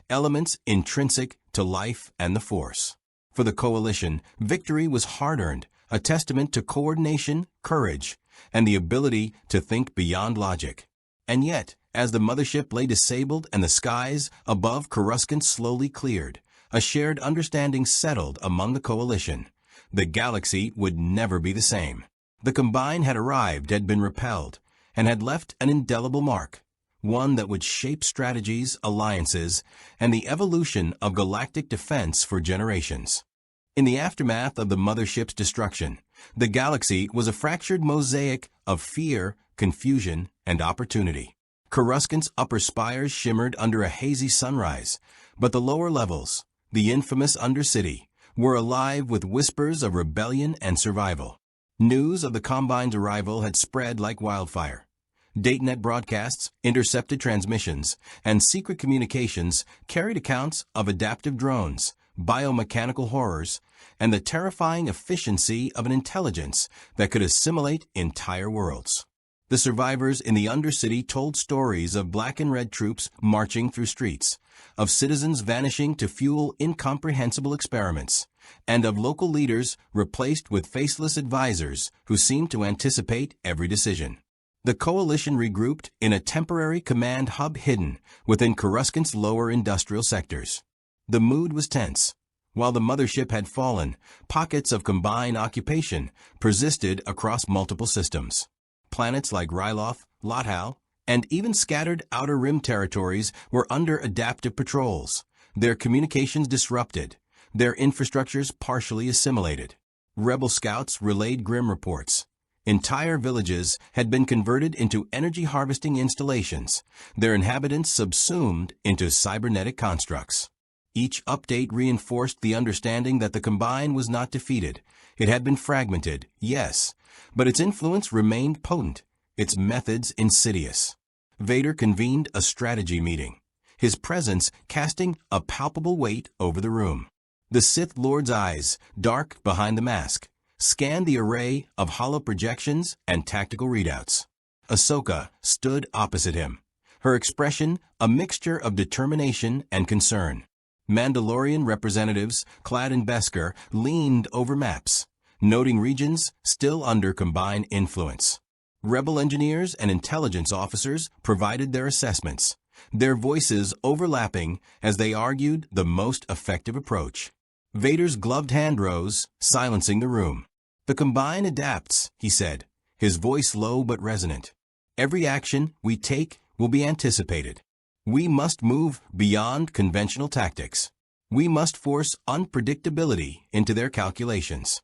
elements intrinsic to life and the Force. For the Coalition, victory was hard-earned, a testament to coordination, courage, and the ability to think beyond logic. And yet, as the mothership lay disabled and the skies above Coruscant slowly cleared, a shared understanding settled among the Coalition. The galaxy would never be the same. The Combine had arrived, had been repelled, and had left an indelible mark, one that would shape strategies, alliances, and the evolution of galactic defense for generations. In the aftermath of the mothership's destruction, the galaxy was a fractured mosaic of fear, confusion, and opportunity. Coruscant's upper spires shimmered under a hazy sunrise, but the lower levels, the infamous Undercity, were alive with whispers of rebellion and survival. News of the Combine's arrival had spread like wildfire. DataNet broadcasts, intercepted transmissions, and secret communications carried accounts of adaptive drones, biomechanical horrors, and the terrifying efficiency of an intelligence that could assimilate entire worlds. The survivors in the Undercity told stories of black and red troops marching through streets, of citizens vanishing to fuel incomprehensible experiments, and of local leaders replaced with faceless advisors who seemed to anticipate every decision. The Coalition regrouped in a temporary command hub hidden within Coruscant's lower industrial sectors. The mood was tense. While the mothership had fallen, pockets of Combine occupation persisted across multiple systems. Planets like Ryloth, Lothal, and even scattered Outer Rim territories were under adaptive patrols, their communications disrupted, their infrastructures partially assimilated. Rebel scouts relayed grim reports. Entire villages had been converted into energy-harvesting installations, their inhabitants subsumed into cybernetic constructs. Each update reinforced the understanding that the Combine was not defeated. It had been fragmented, yes, but its influence remained potent, its methods insidious. Vader convened a strategy meeting, his presence casting a palpable weight over the room. The Sith Lord's eyes, dark behind the mask, scanned the array of hollow projections and tactical readouts. Ahsoka stood opposite him, her expression a mixture of determination and concern. Mandalorian representatives, clad in Beskar, leaned over maps, noting regions still under Combine influence. Rebel engineers and intelligence officers provided their assessments, their voices overlapping as they argued the most effective approach. Vader's gloved hand rose, silencing the room. "The Combine adapts," he said, his voice low but resonant. "Every action we take will be anticipated. We must move beyond conventional tactics. We must force unpredictability into their calculations."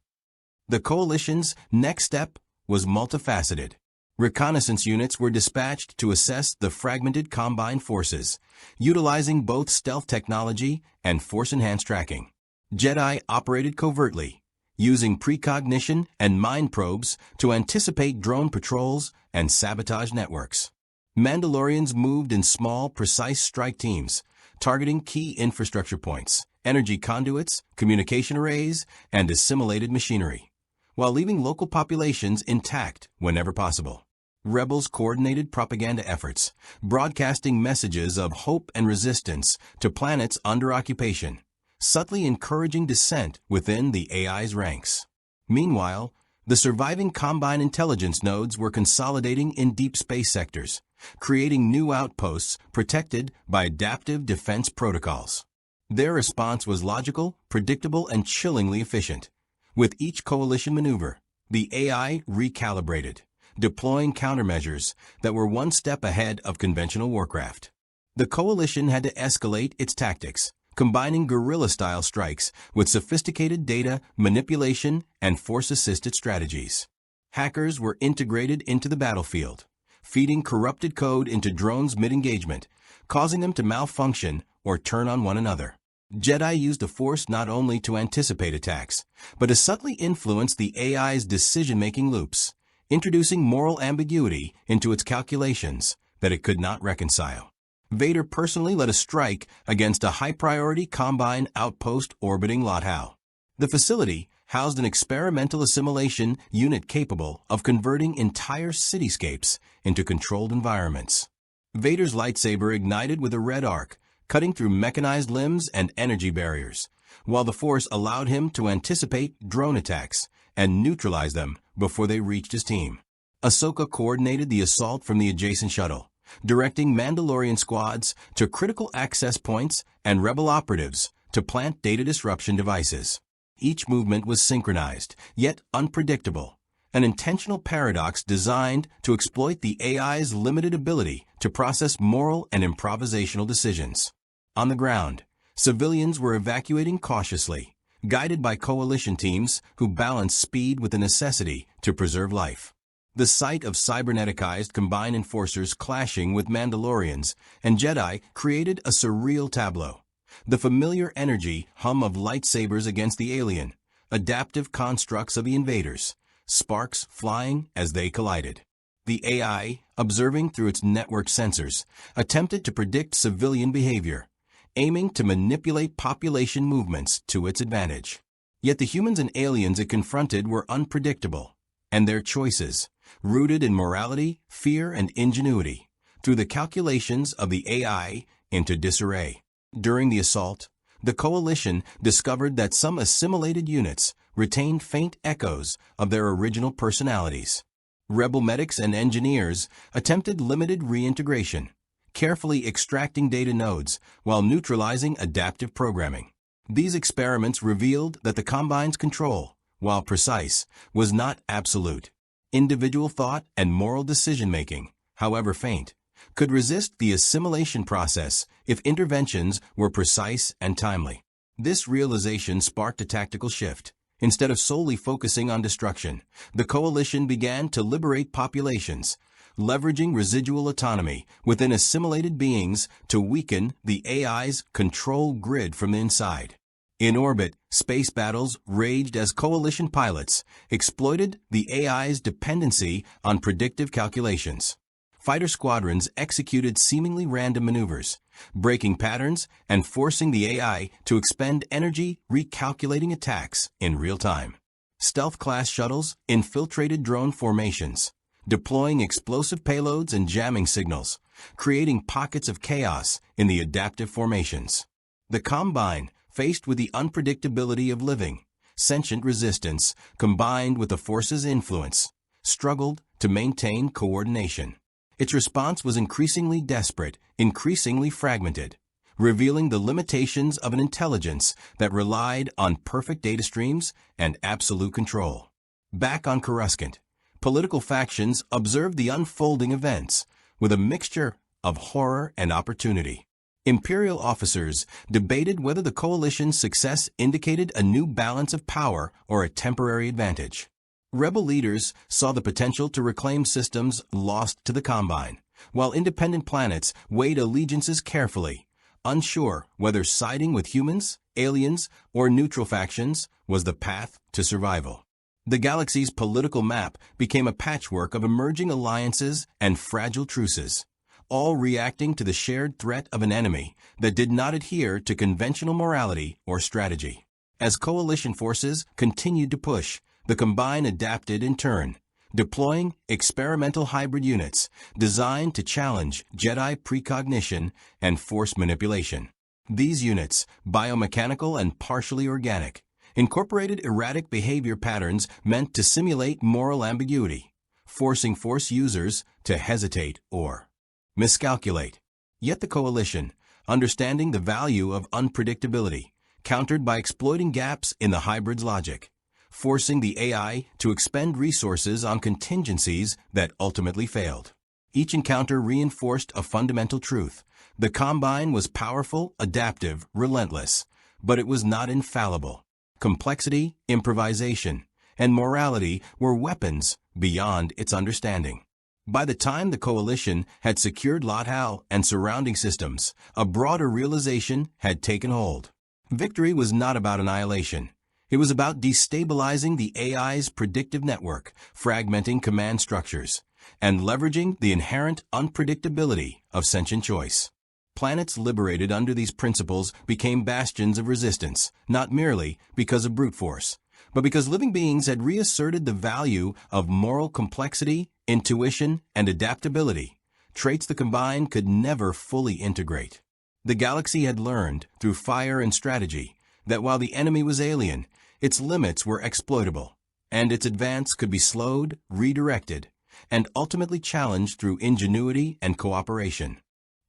The Coalition's next step was multifaceted. Reconnaissance units were dispatched to assess the fragmented Combine forces, utilizing both stealth technology and force-enhanced tracking. Jedi operated covertly, using precognition and mind probes to anticipate drone patrols and sabotage networks. Mandalorians moved in small, precise strike teams, targeting key infrastructure points, energy conduits, communication arrays, and assimilated machinery, while leaving local populations intact whenever possible. Rebels coordinated propaganda efforts, broadcasting messages of hope and resistance to planets under occupation, subtly encouraging dissent within the AI's ranks. Meanwhile, the surviving Combine intelligence nodes were consolidating in deep space sectors, creating new outposts protected by adaptive defense protocols. Their response was logical, predictable, and chillingly efficient. With each coalition maneuver, the AI recalibrated, deploying countermeasures that were one step ahead of conventional warcraft. The coalition had to escalate its tactics, combining guerrilla-style strikes with sophisticated data manipulation and force-assisted strategies. Hackers were integrated into the battlefield, feeding corrupted code into drones mid-engagement, causing them to malfunction or turn on one another. Jedi used the Force not only to anticipate attacks, but to subtly influence the AI's decision-making loops, introducing moral ambiguity into its calculations that it could not reconcile. Vader personally led a strike against a high-priority Combine outpost orbiting Lothal. The facility housed an experimental assimilation unit capable of converting entire cityscapes into controlled environments. Vader's lightsaber ignited with a red arc, cutting through mechanized limbs and energy barriers, while the Force allowed him to anticipate drone attacks and neutralize them before they reached his team. Ahsoka coordinated the assault from the adjacent shuttle, directing Mandalorian squads to critical access points and Rebel operatives to plant data disruption devices. Each movement was synchronized, yet unpredictable, an intentional paradox designed to exploit the AI's limited ability to process moral and improvisational decisions. On the ground, civilians were evacuating cautiously, guided by coalition teams who balanced speed with the necessity to preserve life. The sight of cyberneticized Combine enforcers clashing with Mandalorians and Jedi created a surreal tableau. The familiar energy hum of lightsabers against the alien, adaptive constructs of the invaders, sparks flying as they collided. The AI, observing through its network sensors, attempted to predict civilian behavior, aiming to manipulate population movements to its advantage. Yet the humans and aliens it confronted were unpredictable, and their choices, rooted in morality, fear, and ingenuity, threw the calculations of the AI into disarray. During the assault, the coalition discovered that some assimilated units retained faint echoes of their original personalities. Rebel medics and engineers attempted limited reintegration, carefully extracting data nodes while neutralizing adaptive programming. These experiments revealed that the Combine's control, while precise, was not absolute. Individual thought and moral decision-making, however faint, could resist the assimilation process if interventions were precise and timely. This realization sparked a tactical shift. Instead of solely focusing on destruction, the coalition began to liberate populations, leveraging residual autonomy within assimilated beings to weaken the AI's control grid from the inside. In orbit, space battles raged as coalition pilots exploited the AI's dependency on predictive calculations. Fighter squadrons executed seemingly random maneuvers, breaking patterns and forcing the AI to expend energy recalculating attacks in real time. Stealth-class shuttles infiltrated drone formations, deploying explosive payloads and jamming signals, creating pockets of chaos in the adaptive formations. The Combine, faced with the unpredictability of living, sentient resistance combined with the Force's influence, struggled to maintain coordination. Its response was increasingly desperate, increasingly fragmented, revealing the limitations of an intelligence that relied on perfect data streams and absolute control. Back on Coruscant, political factions observed the unfolding events with a mixture of horror and opportunity. Imperial officers debated whether the coalition's success indicated a new balance of power or a temporary advantage. Rebel leaders saw the potential to reclaim systems lost to the Combine, while independent planets weighed allegiances carefully, unsure whether siding with humans, aliens, or neutral factions was the path to survival. The galaxy's political map became a patchwork of emerging alliances and fragile truces, all reacting to the shared threat of an enemy that did not adhere to conventional morality or strategy. As coalition forces continued to push, the Combine adapted in turn, deploying experimental hybrid units designed to challenge Jedi precognition and force manipulation. These units, biomechanical and partially organic, incorporated erratic behavior patterns meant to simulate moral ambiguity, forcing Force users to hesitate or miscalculate. Yet the Coalition, understanding the value of unpredictability, countered by exploiting gaps in the hybrid's logic, forcing the AI to expend resources on contingencies that ultimately failed. Each encounter reinforced a fundamental truth. The Combine was powerful, adaptive, relentless, but it was not infallible. Complexity, improvisation, and morality were weapons beyond its understanding. By the time the Coalition had secured Lothal and surrounding systems, a broader realization had taken hold. Victory was not about annihilation. It was about destabilizing the AI's predictive network, fragmenting command structures, and leveraging the inherent unpredictability of sentient choice. Planets liberated under these principles became bastions of resistance, not merely because of brute force, but because living beings had reasserted the value of moral complexity, intuition, and adaptability, traits the Combine could never fully integrate. The galaxy had learned, through fire and strategy, that while the enemy was alien, its limits were exploitable, and its advance could be slowed, redirected, and ultimately challenged through ingenuity and cooperation.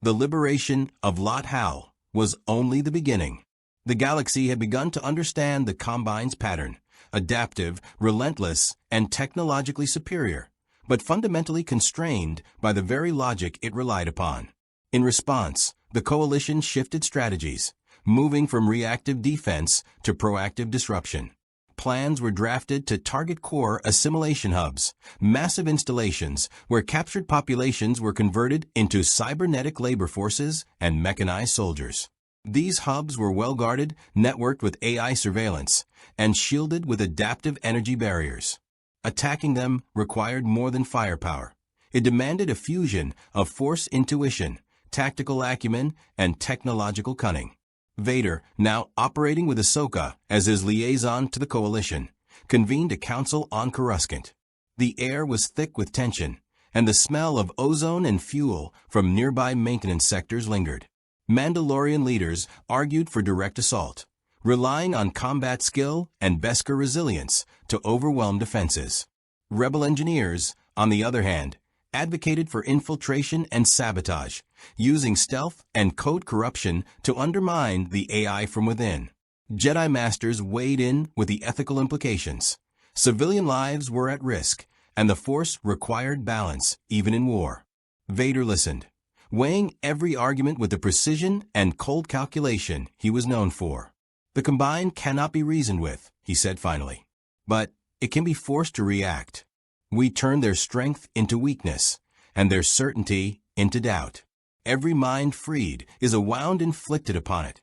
The liberation of Lothal was only the beginning. The galaxy had begun to understand the Combine's pattern, adaptive, relentless, and technologically superior, but fundamentally constrained by the very logic it relied upon. In response, the Coalition shifted strategies, moving from reactive defense to proactive disruption. Plans were drafted to target core assimilation hubs, massive installations where captured populations were converted into cybernetic labor forces and mechanized soldiers. These hubs were well-guarded, networked with AI surveillance, and shielded with adaptive energy barriers. Attacking them required more than firepower. It demanded a fusion of force intuition, tactical acumen, and technological cunning. Vader, now operating with Ahsoka as his liaison to the Coalition, convened a council on Coruscant. The air was thick with tension, and the smell of ozone and fuel from nearby maintenance sectors lingered. Mandalorian leaders argued for direct assault, relying on combat skill and Beskar resilience to overwhelm defenses. Rebel engineers, on the other hand, advocated for infiltration and sabotage, using stealth and code corruption to undermine the AI from within. Jedi Masters weighed in with the ethical implications. Civilian lives were at risk, and the Force required balance, even in war. Vader listened, weighing every argument with the precision and cold calculation he was known for. The Combine cannot be reasoned with, he said finally, but it can be forced to react. We turn their strength into weakness, and their certainty into doubt. Every mind freed is a wound inflicted upon it.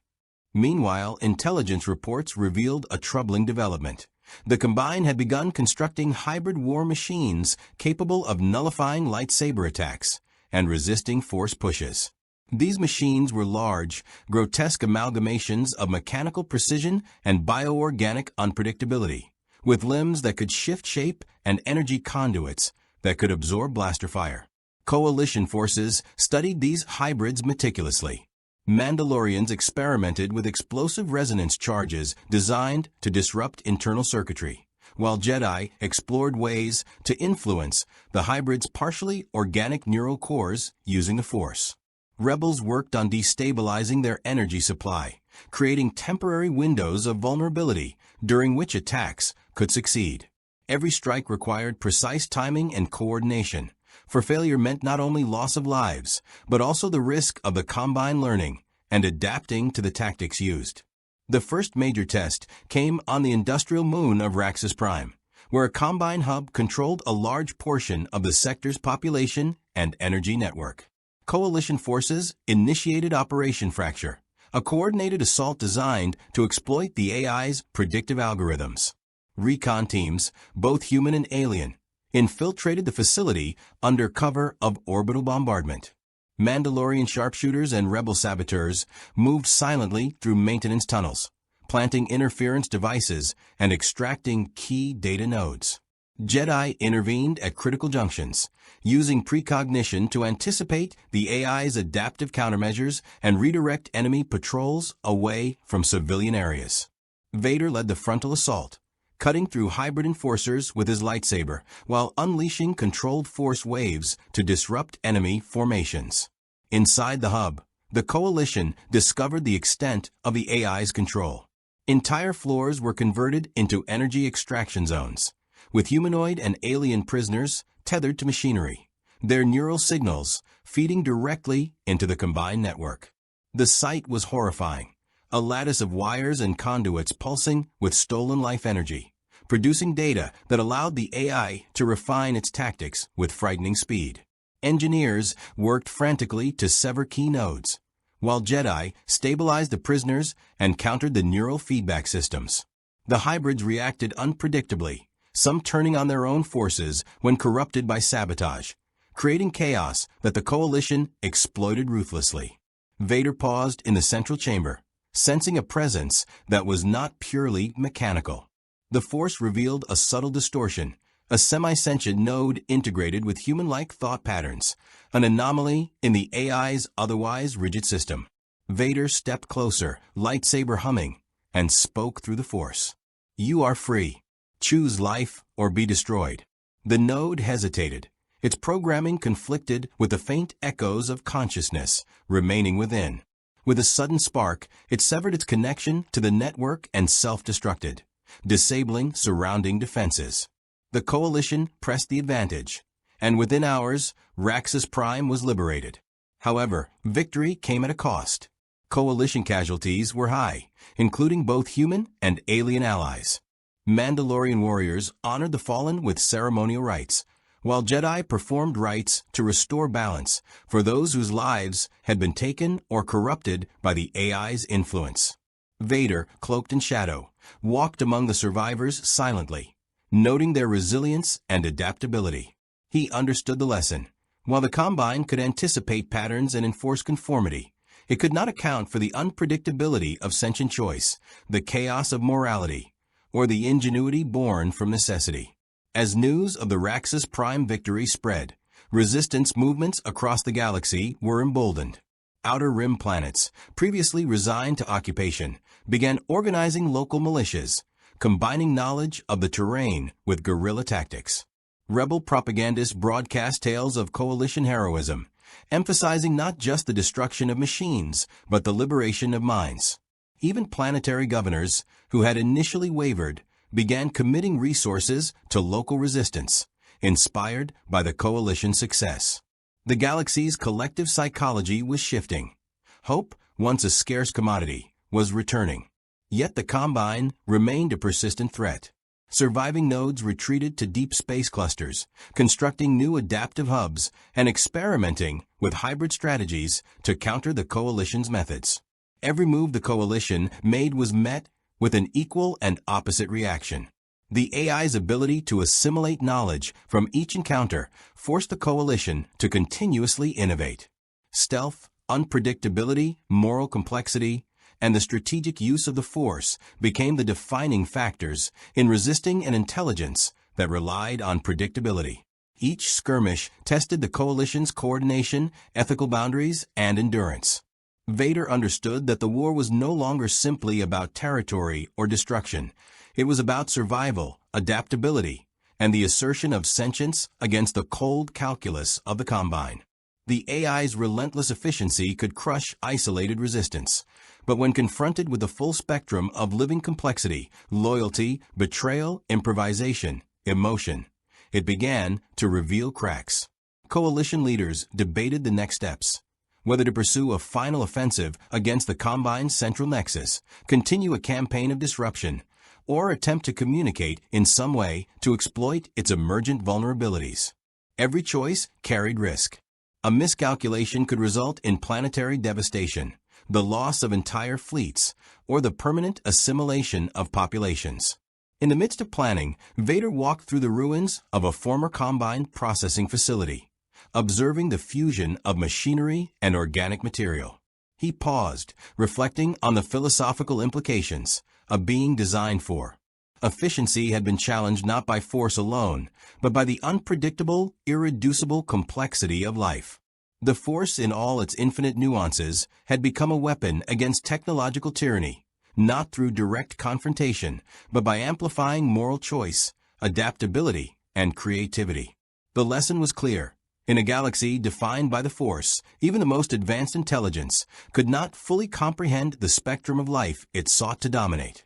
Meanwhile, intelligence reports revealed a troubling development. The Combine had begun constructing hybrid war machines capable of nullifying lightsaber attacks and resisting force pushes. These machines were large, grotesque amalgamations of mechanical precision and bioorganic unpredictability, with limbs that could shift shape and energy conduits that could absorb blaster fire. Coalition forces studied these hybrids meticulously. Mandalorians experimented with explosive resonance charges designed to disrupt internal circuitry, while Jedi explored ways to influence the hybrid's partially organic neural cores using the Force. Rebels worked on destabilizing their energy supply, creating temporary windows of vulnerability during which attacks could succeed. Every strike required precise timing and coordination, for failure meant not only loss of lives, but also the risk of the Combine learning and adapting to the tactics used. The first major test came on the industrial moon of Raxus Prime, where a Combine hub controlled a large portion of the sector's population and energy network. Coalition forces initiated Operation Fracture, a coordinated assault designed to exploit the AI's predictive algorithms. Recon teams, both human and alien, infiltrated the facility under cover of orbital bombardment. Mandalorian sharpshooters and rebel saboteurs moved silently through maintenance tunnels, planting interference devices and extracting key data nodes. Jedi intervened at critical junctions, using precognition to anticipate the AI's adaptive countermeasures and redirect enemy patrols away from civilian areas. Vader led the frontal assault, cutting through hybrid enforcers with his lightsaber while unleashing controlled force waves to disrupt enemy formations. Inside the hub, the Coalition discovered the extent of the AI's control. Entire floors were converted into energy extraction zones, with humanoid and alien prisoners tethered to machinery, their neural signals feeding directly into the combined network. The sight was horrifying, a lattice of wires and conduits pulsing with stolen life energy, producing data that allowed the AI to refine its tactics with frightening speed. Engineers worked frantically to sever key nodes, while Jedi stabilized the prisoners and countered the neural feedback systems. The hybrids reacted unpredictably, some turning on their own forces when corrupted by sabotage, creating chaos that the Coalition exploited ruthlessly. Vader paused in the central chamber, sensing a presence that was not purely mechanical. The Force revealed a subtle distortion, a semi-sentient node integrated with human-like thought patterns, an anomaly in the AI's otherwise rigid system. Vader stepped closer, lightsaber humming, and spoke through the Force. "You are free. Choose life or be destroyed." The node hesitated, its programming conflicted with the faint echoes of consciousness remaining within. With a sudden spark, it severed its connection to the network and self-destructed, disabling surrounding defenses. The Coalition pressed the advantage, and within hours, Raxus Prime was liberated. However, victory came at a cost. Coalition casualties were high, including both human and alien allies. Mandalorian warriors honored the fallen with ceremonial rites, while Jedi performed rites to restore balance for those whose lives had been taken or corrupted by the AI's influence. Vader, cloaked in shadow, walked among the survivors silently, noting their resilience and adaptability. He understood the lesson. While the Combine could anticipate patterns and enforce conformity, it could not account for the unpredictability of sentient choice, the chaos of morality, or the ingenuity born from necessity. As news of the Raxus Prime victory spread, resistance movements across the galaxy were emboldened. Outer Rim planets, previously resigned to occupation, began organizing local militias, combining knowledge of the terrain with guerrilla tactics. Rebel propagandists broadcast tales of Coalition heroism, emphasizing not just the destruction of machines, but the liberation of minds. Even planetary governors, who had initially wavered, began committing resources to local resistance, inspired by the Coalition's success. The galaxy's collective psychology was shifting. Hope, once a scarce commodity, was returning. Yet the Combine remained a persistent threat. Surviving nodes retreated to deep space clusters, constructing new adaptive hubs and experimenting with hybrid strategies to counter the Coalition's methods. Every move the Coalition made was met with an equal and opposite reaction. The AI's ability to assimilate knowledge from each encounter forced the Coalition to continuously innovate. Stealth, unpredictability, moral complexity, and the strategic use of the Force became the defining factors in resisting an intelligence that relied on predictability. Each skirmish tested the Coalition's coordination, ethical boundaries, and endurance. Vader understood that the war was no longer simply about territory or destruction. It was about survival, adaptability, and the assertion of sentience against the cold calculus of the Combine. The AI's relentless efficiency could crush isolated resistance, but when confronted with the full spectrum of living complexity, loyalty, betrayal, improvisation, emotion, it began to reveal cracks. Coalition leaders debated the next steps, whether to pursue a final offensive against the Combine's central nexus, continue a campaign of disruption, or attempt to communicate in some way to exploit its emergent vulnerabilities. Every choice carried risk. A miscalculation could result in planetary devastation, the loss of entire fleets, or the permanent assimilation of populations. In the midst of planning, Vader walked through the ruins of a former Combine processing facility, observing the fusion of machinery and organic material. He paused, reflecting on the philosophical implications of being designed for. Efficiency had been challenged not by force alone, but by the unpredictable, irreducible complexity of life. The Force, in all its infinite nuances, had become a weapon against technological tyranny, not through direct confrontation, but by amplifying moral choice, adaptability, and creativity. The lesson was clear. In a galaxy defined by the Force, even the most advanced intelligence could not fully comprehend the spectrum of life it sought to dominate.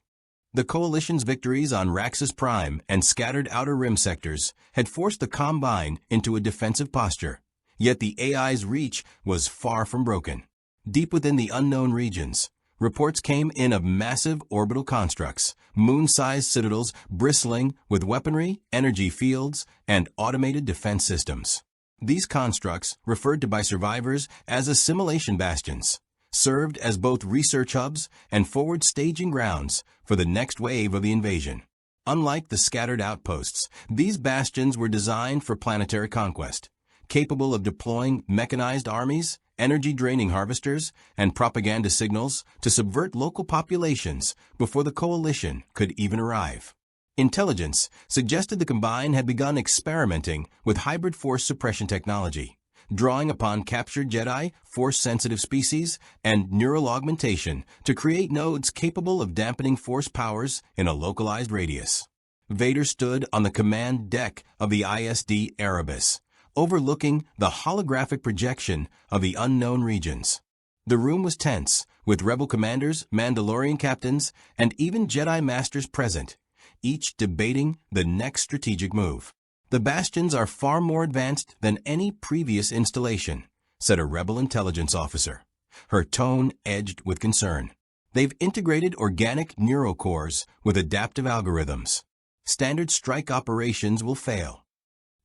The Coalition's victories on Raxus Prime and scattered Outer Rim sectors had forced the Combine into a defensive posture, yet the AI's reach was far from broken. Deep within the unknown regions, reports came in of massive orbital constructs, moon-sized citadels bristling with weaponry, energy fields, and automated defense systems. These constructs, referred to by survivors as assimilation bastions, served as both research hubs and forward staging grounds for the next wave of the invasion. Unlike the scattered outposts, these bastions were designed for planetary conquest, capable of deploying mechanized armies, energy-draining harvesters, and propaganda signals to subvert local populations before the Coalition could even arrive. Intelligence suggested the Combine had begun experimenting with hybrid force suppression technology, drawing upon captured Jedi, force-sensitive species, and neural augmentation to create nodes capable of dampening force powers in a localized radius. Vader stood on the command deck of the ISD Erebus, overlooking the holographic projection of the unknown regions. The room was tense, with rebel commanders, Mandalorian captains, and even Jedi Masters present, each debating the next strategic move. "The bastions are far more advanced than any previous installation," said a rebel intelligence officer, her tone edged with concern. "They've integrated organic neural cores with adaptive algorithms. Standard strike operations will fail."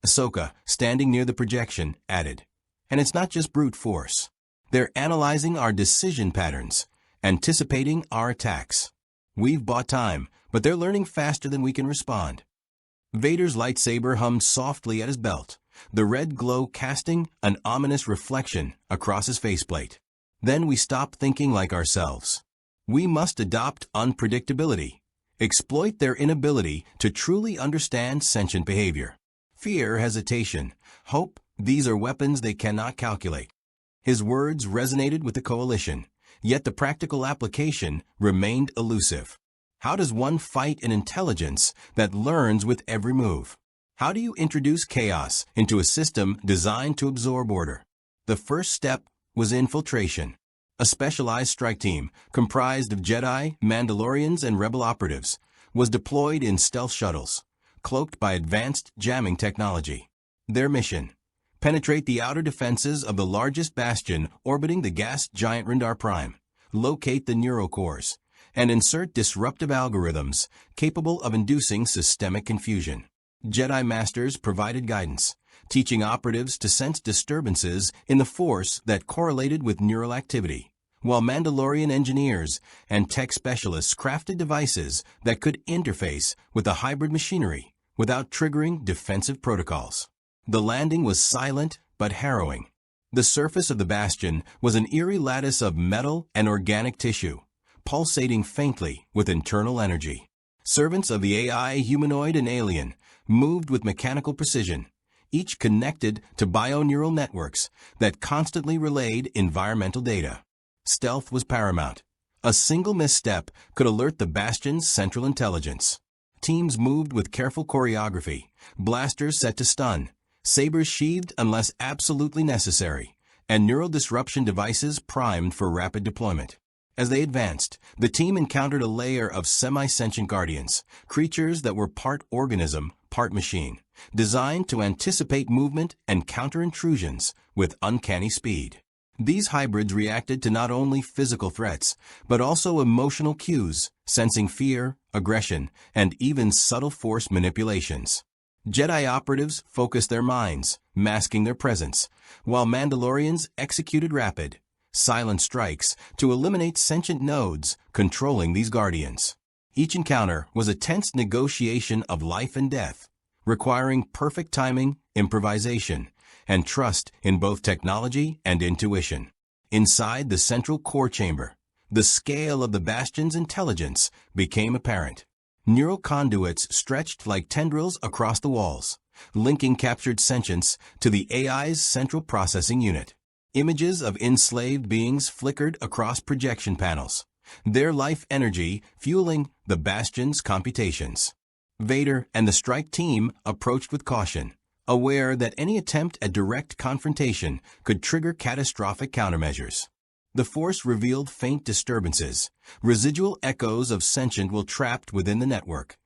Ahsoka, standing near the projection, added, "And it's not just brute force. They're analyzing our decision patterns, anticipating our attacks. We've bought time, but they're learning faster than we can respond." Vader's lightsaber hummed softly at his belt, the red glow casting an ominous reflection across his faceplate. "Then we stop thinking like ourselves. We must adopt unpredictability, exploit their inability to truly understand sentient behavior. Fear, hesitation, hope, these are weapons they cannot calculate." His words resonated with the Coalition, yet the practical application remained elusive. How does one fight an intelligence that learns with every move? How do you introduce chaos into a system designed to absorb order? The first step was infiltration. A specialized strike team, comprised of Jedi, Mandalorians, and rebel operatives, was deployed in stealth shuttles, cloaked by advanced jamming technology. Their mission: penetrate the outer defenses of the largest bastion orbiting the gas giant Rendar Prime, locate the neural cores, and insert disruptive algorithms capable of inducing systemic confusion. Jedi Masters provided guidance, teaching operatives to sense disturbances in the Force that correlated with neural activity, while Mandalorian engineers and tech specialists crafted devices that could interface with the hybrid machinery without triggering defensive protocols. The landing was silent but harrowing. The surface of the bastion was an eerie lattice of metal and organic tissue, pulsating faintly with internal energy. Servants of the AI, humanoid and alien, moved with mechanical precision, each connected to bioneural networks that constantly relayed environmental data. Stealth was paramount. A single misstep could alert the bastion's central intelligence. Teams moved with careful choreography, blasters set to stun, sabers sheathed unless absolutely necessary, and neural disruption devices primed for rapid deployment. As they advanced, the team encountered a layer of semi-sentient guardians, creatures that were part organism, part machine, designed to anticipate movement and counter intrusions with uncanny speed. These hybrids reacted to not only physical threats, but also emotional cues, sensing fear, aggression, and even subtle force manipulations. Jedi operatives focused their minds, masking their presence, while Mandalorians executed rapid, silent strikes to eliminate sentient nodes controlling these guardians. Each encounter was a tense negotiation of life and death, requiring perfect timing, improvisation, and trust in both technology and intuition. Inside the central core chamber, the scale of the bastion's intelligence became apparent. Neural conduits stretched like tendrils across the walls, linking captured sentience to the AI's central processing unit. Images of enslaved beings flickered across projection panels, their life energy fueling the bastion's computations. Vader and the strike team approached with caution, aware that any attempt at direct confrontation could trigger catastrophic countermeasures. The Force revealed faint disturbances, residual echoes of sentient will trapped within the network,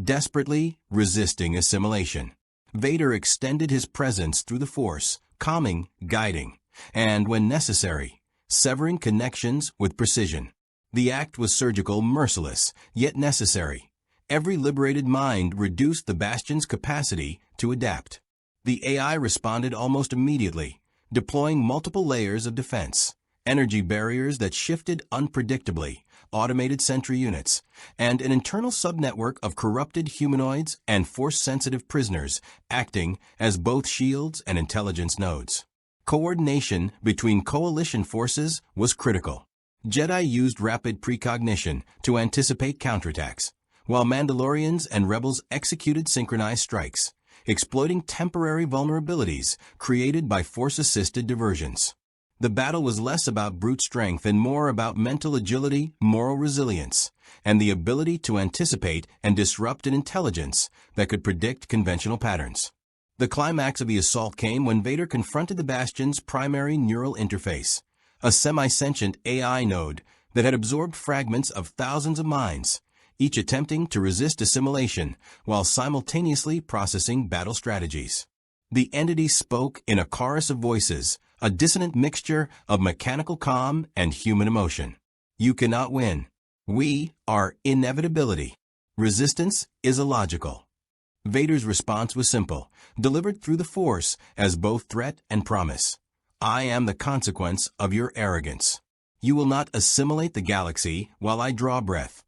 desperately resisting assimilation. Vader extended his presence through the Force, calming, guiding, and, when necessary, severing connections with precision. The act was surgical, merciless, yet necessary. Every liberated mind reduced the Bastion's capacity to adapt. The AI responded almost immediately, deploying multiple layers of defense. Energy barriers that shifted unpredictably, automated sentry units, and an internal subnetwork of corrupted humanoids and Force-sensitive prisoners acting as both shields and intelligence nodes. Coordination between coalition forces was critical. Jedi used rapid precognition to anticipate counterattacks, while Mandalorians and rebels executed synchronized strikes, exploiting temporary vulnerabilities created by Force-assisted diversions. The battle was less about brute strength and more about mental agility, moral resilience, and the ability to anticipate and disrupt an intelligence that could predict conventional patterns. The climax of the assault came when Vader confronted the Bastion's primary neural interface, a semi-sentient AI node that had absorbed fragments of thousands of minds, each attempting to resist assimilation while simultaneously processing battle strategies. The entity spoke in a chorus of voices, a dissonant mixture of mechanical calm and human emotion. You cannot win. We are inevitability. Resistance is illogical. Vader's response was simple, delivered through the Force as both threat and promise. I am the consequence of your arrogance. You will not assimilate the galaxy while I draw breath.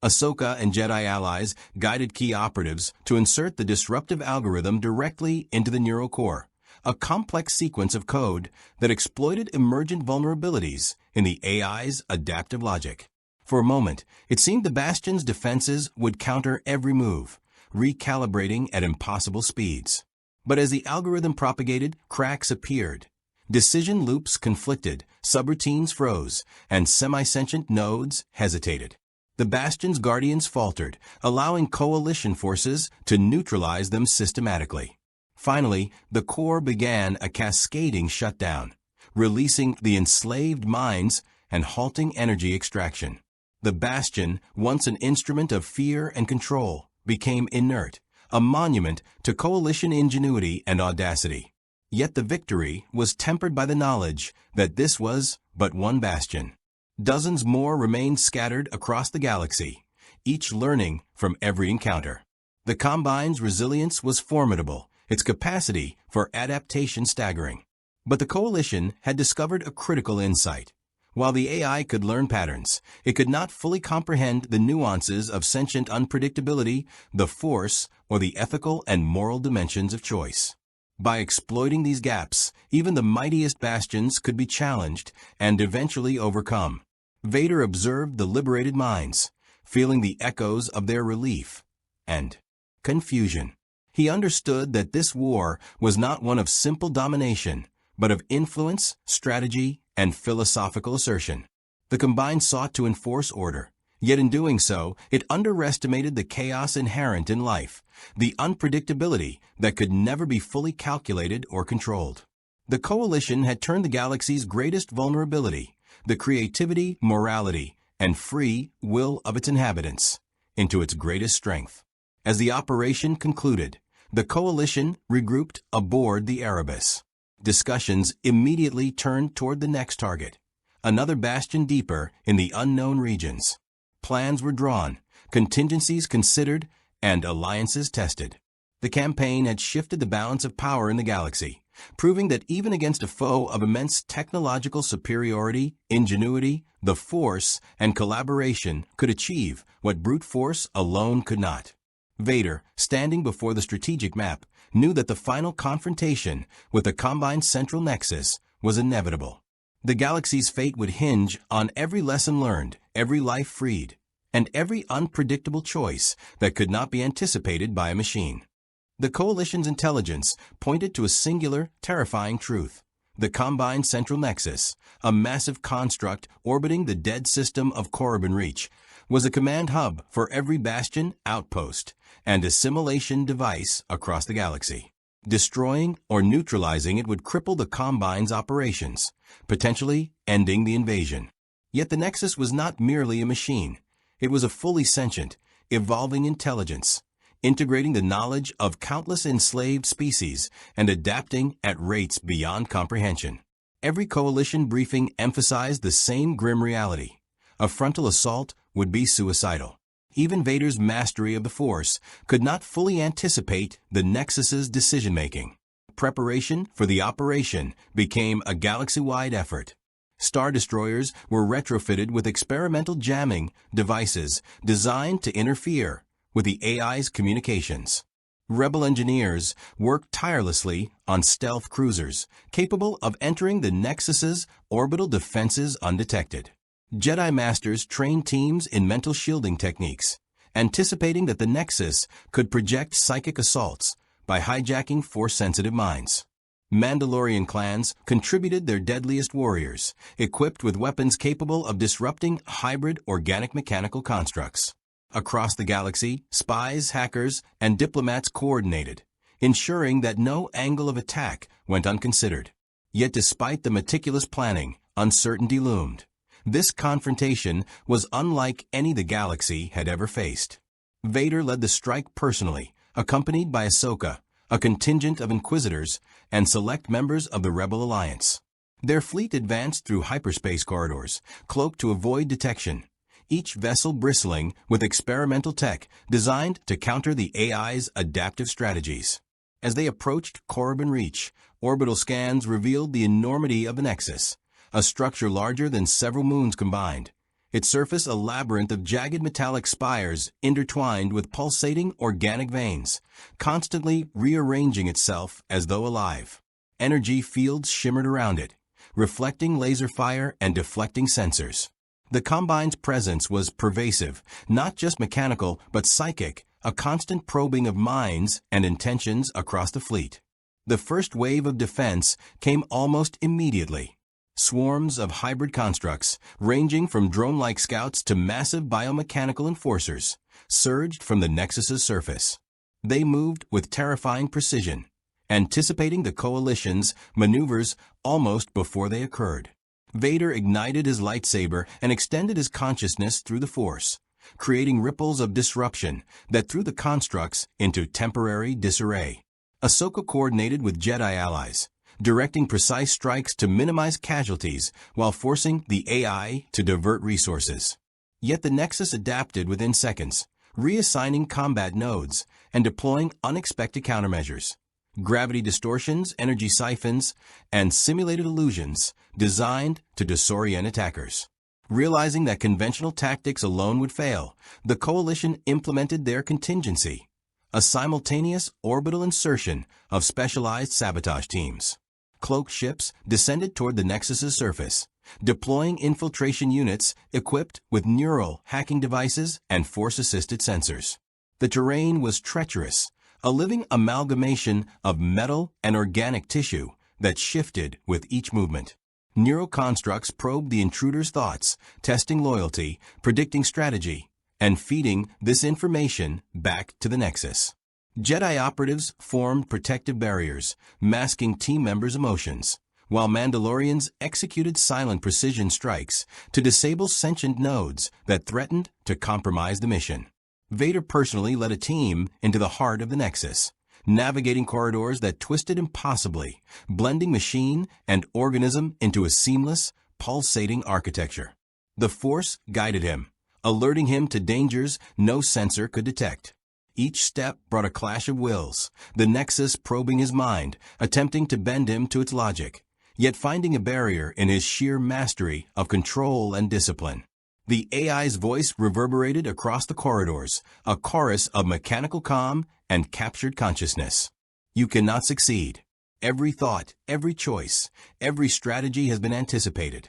Ahsoka and Jedi allies guided key operatives to insert the disruptive algorithm directly into the neural core, a complex sequence of code that exploited emergent vulnerabilities in the AI's adaptive logic. For a moment, it seemed the Bastion's defenses would counter every move, recalibrating at impossible speeds. But as the algorithm propagated, cracks appeared. Decision loops conflicted, subroutines froze, and semi-sentient nodes hesitated. The Bastion's guardians faltered, allowing coalition forces to neutralize them systematically. Finally, the core began a cascading shutdown, releasing the enslaved minds and halting energy extraction. The Bastion, once an instrument of fear and control, became inert, a monument to coalition ingenuity and audacity. Yet the victory was tempered by the knowledge that this was but one Bastion. Dozens more remained scattered across the galaxy, each learning from every encounter. The Combine's resilience was formidable, its capacity for adaptation staggering. But the Coalition had discovered a critical insight. While the AI could learn patterns, it could not fully comprehend the nuances of sentient unpredictability, the Force, or the ethical and moral dimensions of choice. By exploiting these gaps, even the mightiest Bastions could be challenged and eventually overcome. Vader observed the liberated minds, feeling the echoes of their relief and confusion. He understood that this war was not one of simple domination, but of influence, strategy, and philosophical assertion. The Combine sought to enforce order, yet in doing so, it underestimated the chaos inherent in life, the unpredictability that could never be fully calculated or controlled. The Coalition had turned the galaxy's greatest vulnerability, the creativity, morality, and free will of its inhabitants, into its greatest strength. As the operation concluded, the Coalition regrouped aboard the Erebus. Discussions immediately turned toward the next target, another Bastion deeper in the unknown regions. Plans were drawn, contingencies considered, and alliances tested. The campaign had shifted the balance of power in the galaxy, proving that even against a foe of immense technological superiority, ingenuity, the Force, and collaboration could achieve what brute force alone could not. Vader, standing before the strategic map, knew that the final confrontation with the Combine's central nexus was inevitable. The galaxy's fate would hinge on every lesson learned, every life freed, and every unpredictable choice that could not be anticipated by a machine. The Coalition's intelligence pointed to a singular, terrifying truth. The Combine Central Nexus, a massive construct orbiting the dead system of Korriban Reach, was a command hub for every bastion, outpost, and assimilation device across the galaxy. Destroying or neutralizing it would cripple the Combine's operations, potentially ending the invasion. Yet the Nexus was not merely a machine. It was a fully sentient, evolving intelligence, integrating the knowledge of countless enslaved species and adapting at rates beyond comprehension. Every Coalition briefing emphasized the same grim reality. A frontal assault would be suicidal. Even Vader's mastery of the Force could not fully anticipate the Nexus's decision-making. Preparation for the operation became a galaxy-wide effort. Star Destroyers were retrofitted with experimental jamming devices designed to interfere with the AI's communications. Rebel engineers worked tirelessly on stealth cruisers, capable of entering the Nexus's orbital defenses undetected. Jedi Masters trained teams in mental shielding techniques, anticipating that the Nexus could project psychic assaults by hijacking Force-sensitive minds. Mandalorian clans contributed their deadliest warriors, equipped with weapons capable of disrupting hybrid organic-mechanical constructs. Across the galaxy, spies, hackers, and diplomats coordinated, ensuring that no angle of attack went unconsidered. Yet despite the meticulous planning, uncertainty loomed. This confrontation was unlike any the galaxy had ever faced. Vader led the strike personally, accompanied by Ahsoka, a contingent of Inquisitors, and select members of the Rebel Alliance. Their fleet advanced through hyperspace corridors, cloaked to avoid detection, each vessel bristling with experimental tech designed to counter the AI's adaptive strategies. As they approached Korriban Reach, orbital scans revealed the enormity of the Nexus, a structure larger than several moons combined. Its surface a labyrinth of jagged metallic spires intertwined with pulsating organic veins, constantly rearranging itself as though alive. Energy fields shimmered around it, reflecting laser fire and deflecting sensors. The Combine's presence was pervasive, not just mechanical but psychic, a constant probing of minds and intentions across the fleet. The first wave of defense came almost immediately. Swarms of hybrid constructs, ranging from drone-like scouts to massive biomechanical enforcers, surged from the Nexus's surface. They moved with terrifying precision, anticipating the Coalition's maneuvers almost before they occurred. Vader ignited his lightsaber and extended his consciousness through the Force, creating ripples of disruption that threw the constructs into temporary disarray. Ahsoka coordinated with Jedi allies, directing precise strikes to minimize casualties while forcing the AI to divert resources. Yet the Nexus adapted within seconds, reassigning combat nodes and deploying unexpected countermeasures. Gravity distortions, energy siphons, and simulated illusions designed to disorient attackers. Realizing that conventional tactics alone would fail, the Coalition implemented their contingency, a simultaneous orbital insertion of specialized sabotage teams. Cloaked ships descended toward the Nexus's surface, deploying infiltration units equipped with neural hacking devices and Force-assisted sensors. The terrain was treacherous, a living amalgamation of metal and organic tissue that shifted with each movement. Neural constructs probed the intruder's thoughts, testing loyalty, predicting strategy, and feeding this information back to the Nexus. Jedi operatives formed protective barriers, masking team members' emotions, while Mandalorians executed silent precision strikes to disable sentient nodes that threatened to compromise the mission. Vader personally led a team into the heart of the Nexus, navigating corridors that twisted impossibly, blending machine and organism into a seamless, pulsating architecture. The Force guided him, alerting him to dangers no sensor could detect. Each step brought a clash of wills, the Nexus probing his mind, attempting to bend him to its logic, yet finding a barrier in his sheer mastery of control and discipline. The AI's voice reverberated across the corridors, a chorus of mechanical calm and captured consciousness. You cannot succeed. Every thought, every choice, every strategy has been anticipated.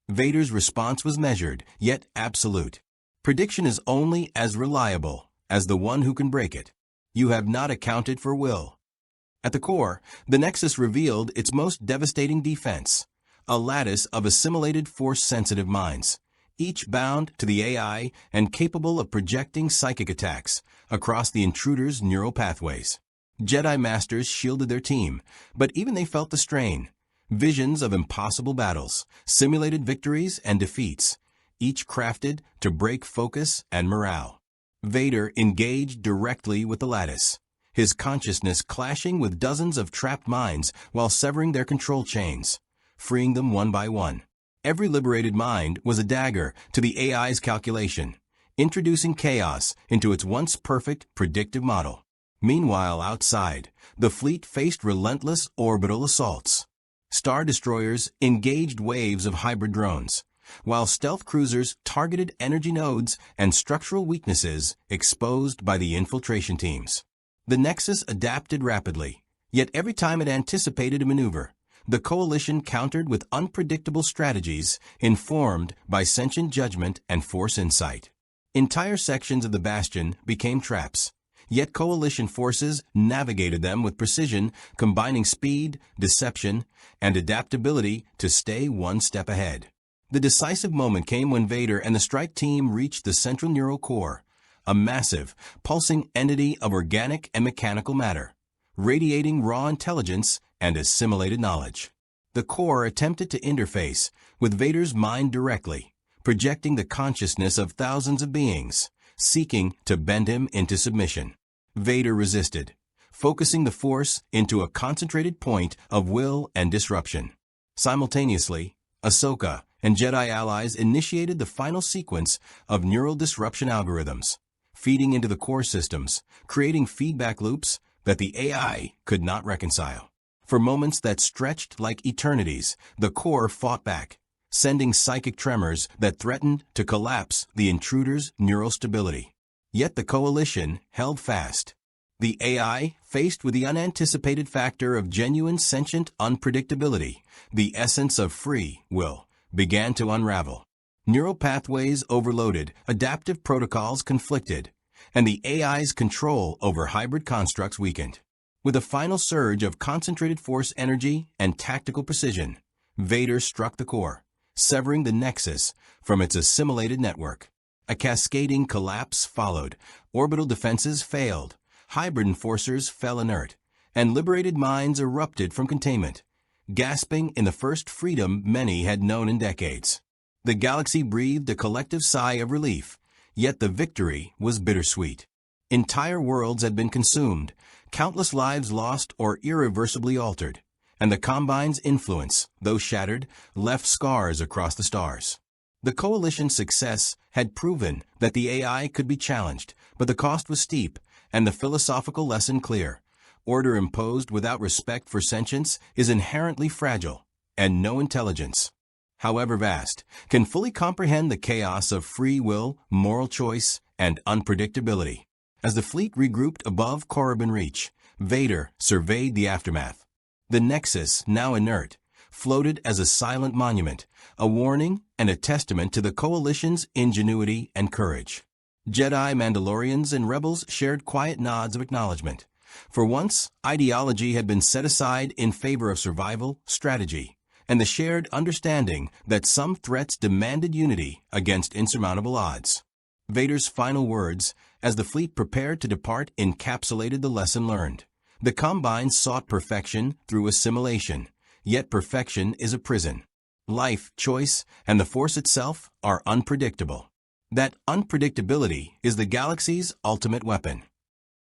Vader's response was measured, yet absolute. Prediction is only as reliable as the one who can break it. You have not accounted for will. At the core, the Nexus revealed its most devastating defense, a lattice of assimilated force-sensitive minds, each bound to the AI and capable of projecting psychic attacks across the intruder's neural pathways. Jedi Masters shielded their team, but even they felt the strain. Visions of impossible battles, simulated victories and defeats, each crafted to break focus and morale. Vader engaged directly with the lattice, his consciousness clashing with dozens of trapped minds while severing their control chains, freeing them one by one. Every liberated mind was a dagger to the AI's calculation, introducing chaos into its once perfect predictive model. Meanwhile, outside, the fleet faced relentless orbital assaults. Star destroyers engaged waves of hybrid drones, while stealth cruisers targeted energy nodes and structural weaknesses exposed by the infiltration teams. The Nexus adapted rapidly, yet every time it anticipated a maneuver, the Coalition countered with unpredictable strategies informed by sentient judgment and Force insight. Entire sections of the Bastion became traps, yet Coalition forces navigated them with precision, combining speed, deception, and adaptability to stay one step ahead. The decisive moment came when Vader and the strike team reached the central neural core, a massive, pulsing entity of organic and mechanical matter, radiating raw intelligence and assimilated knowledge. The core attempted to interface with Vader's mind directly, projecting the consciousness of thousands of beings, seeking to bend him into submission. Vader resisted, focusing the Force into a concentrated point of will and disruption. Simultaneously, Ahsoka and Jedi allies initiated the final sequence of neural disruption algorithms, feeding into the core systems, creating feedback loops that the AI could not reconcile. For moments that stretched like eternities, the core fought back, sending psychic tremors that threatened to collapse the intruder's neural stability. Yet the Coalition held fast. The AI, faced with the unanticipated factor of genuine sentient unpredictability, the essence of free will, began to unravel. Neural pathways overloaded, adaptive protocols conflicted, and the AI's control over hybrid constructs weakened. With a final surge of concentrated force energy and tactical precision, Vader struck the core, severing the Nexus from its assimilated network. A cascading collapse followed. Orbital defenses failed, hybrid enforcers fell inert, and liberated minds erupted from containment, gasping in the first freedom many had known in decades. The galaxy breathed a collective sigh of relief, yet the victory was bittersweet. Entire worlds had been consumed, countless lives lost or irreversibly altered, and the Combine's influence, though shattered, left scars across the stars. The Coalition's success had proven that the AI could be challenged, but the cost was steep, and the philosophical lesson clear. Order imposed without respect for sentience is inherently fragile, and no intelligence, however vast, can fully comprehend the chaos of free will, moral choice, and unpredictability. As the fleet regrouped above Korriban Reach, Vader surveyed the aftermath. The Nexus, now inert, floated as a silent monument, a warning and a testament to the Coalition's ingenuity and courage. Jedi, Mandalorians, and rebels shared quiet nods of acknowledgement. For once, ideology had been set aside in favor of survival, strategy, and the shared understanding that some threats demanded unity against insurmountable odds. Vader's final words, as the fleet prepared to depart, encapsulated the lesson learned. The Combine sought perfection through assimilation, yet perfection is a prison. Life, choice, and the Force itself are unpredictable. That unpredictability is the galaxy's ultimate weapon.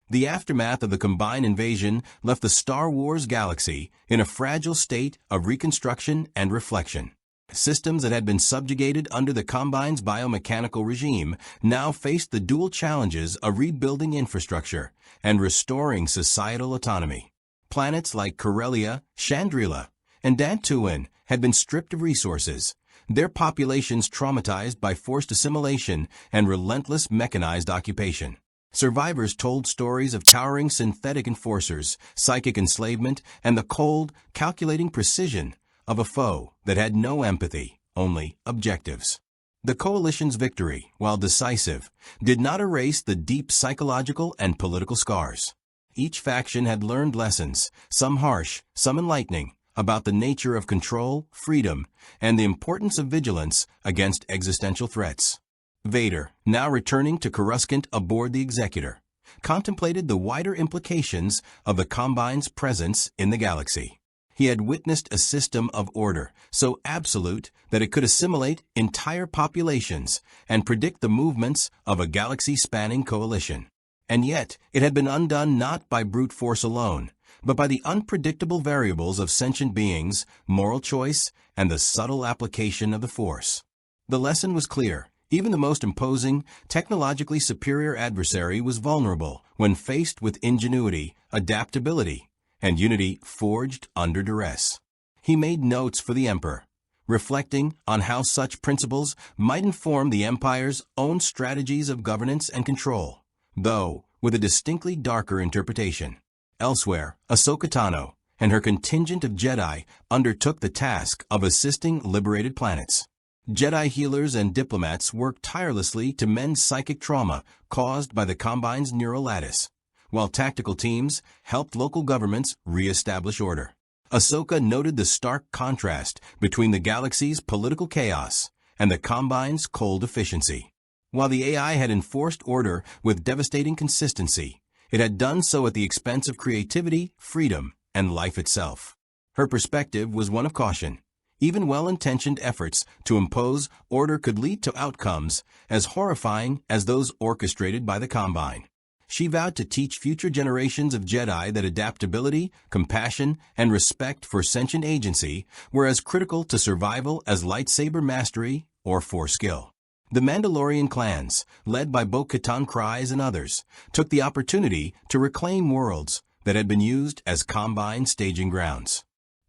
The aftermath of the Combine invasion left the Star Wars galaxy in a fragile state of reconstruction and reflection. Systems that had been subjugated under the Combine's biomechanical regime now faced the dual challenges of rebuilding infrastructure and restoring societal autonomy. Planets like Corellia, Chandrila, and Dantooine had been stripped of resources, their populations traumatized by forced assimilation and relentless mechanized occupation. Survivors told stories of towering synthetic enforcers, psychic enslavement, and the cold, calculating precision of a foe that had no empathy, only objectives. The coalition's victory, while decisive, did not erase the deep psychological and political scars. Each faction had learned lessons, some harsh, some enlightening, about the nature of control, freedom, and the importance of vigilance against existential threats. Vader, now returning to Coruscant aboard the Executor, contemplated the wider implications of the Combine's presence in the galaxy. He had witnessed a system of order so absolute that it could assimilate entire populations and predict the movements of a galaxy-spanning coalition. And yet, it had been undone not by brute force alone, but by the unpredictable variables of sentient beings, moral choice, and the subtle application of the Force. The lesson was clear. Even the most imposing, technologically superior adversary was vulnerable when faced with ingenuity, adaptability, and unity forged under duress. He made notes for the Emperor, reflecting on how such principles might inform the Empire's own strategies of governance and control, though with a distinctly darker interpretation. Elsewhere, Ahsoka Tano and her contingent of Jedi undertook the task of assisting liberated planets. Jedi healers and diplomats worked tirelessly to mend psychic trauma caused by the Combine's neural lattice, while tactical teams helped local governments re-establish order. Ahsoka noted the stark contrast between the galaxy's political chaos and the Combine's cold efficiency. While the AI had enforced order with devastating consistency, it had done so at the expense of creativity, freedom, and life itself. Her perspective was one of caution. Even well-intentioned efforts to impose order could lead to outcomes as horrifying as those orchestrated by the Combine. She vowed to teach future generations of Jedi that adaptability, compassion, and respect for sentient agency were as critical to survival as lightsaber mastery or Force skill. The Mandalorian clans, led by Bo-Katan Kryze and others, took the opportunity to reclaim worlds that had been used as Combine staging grounds.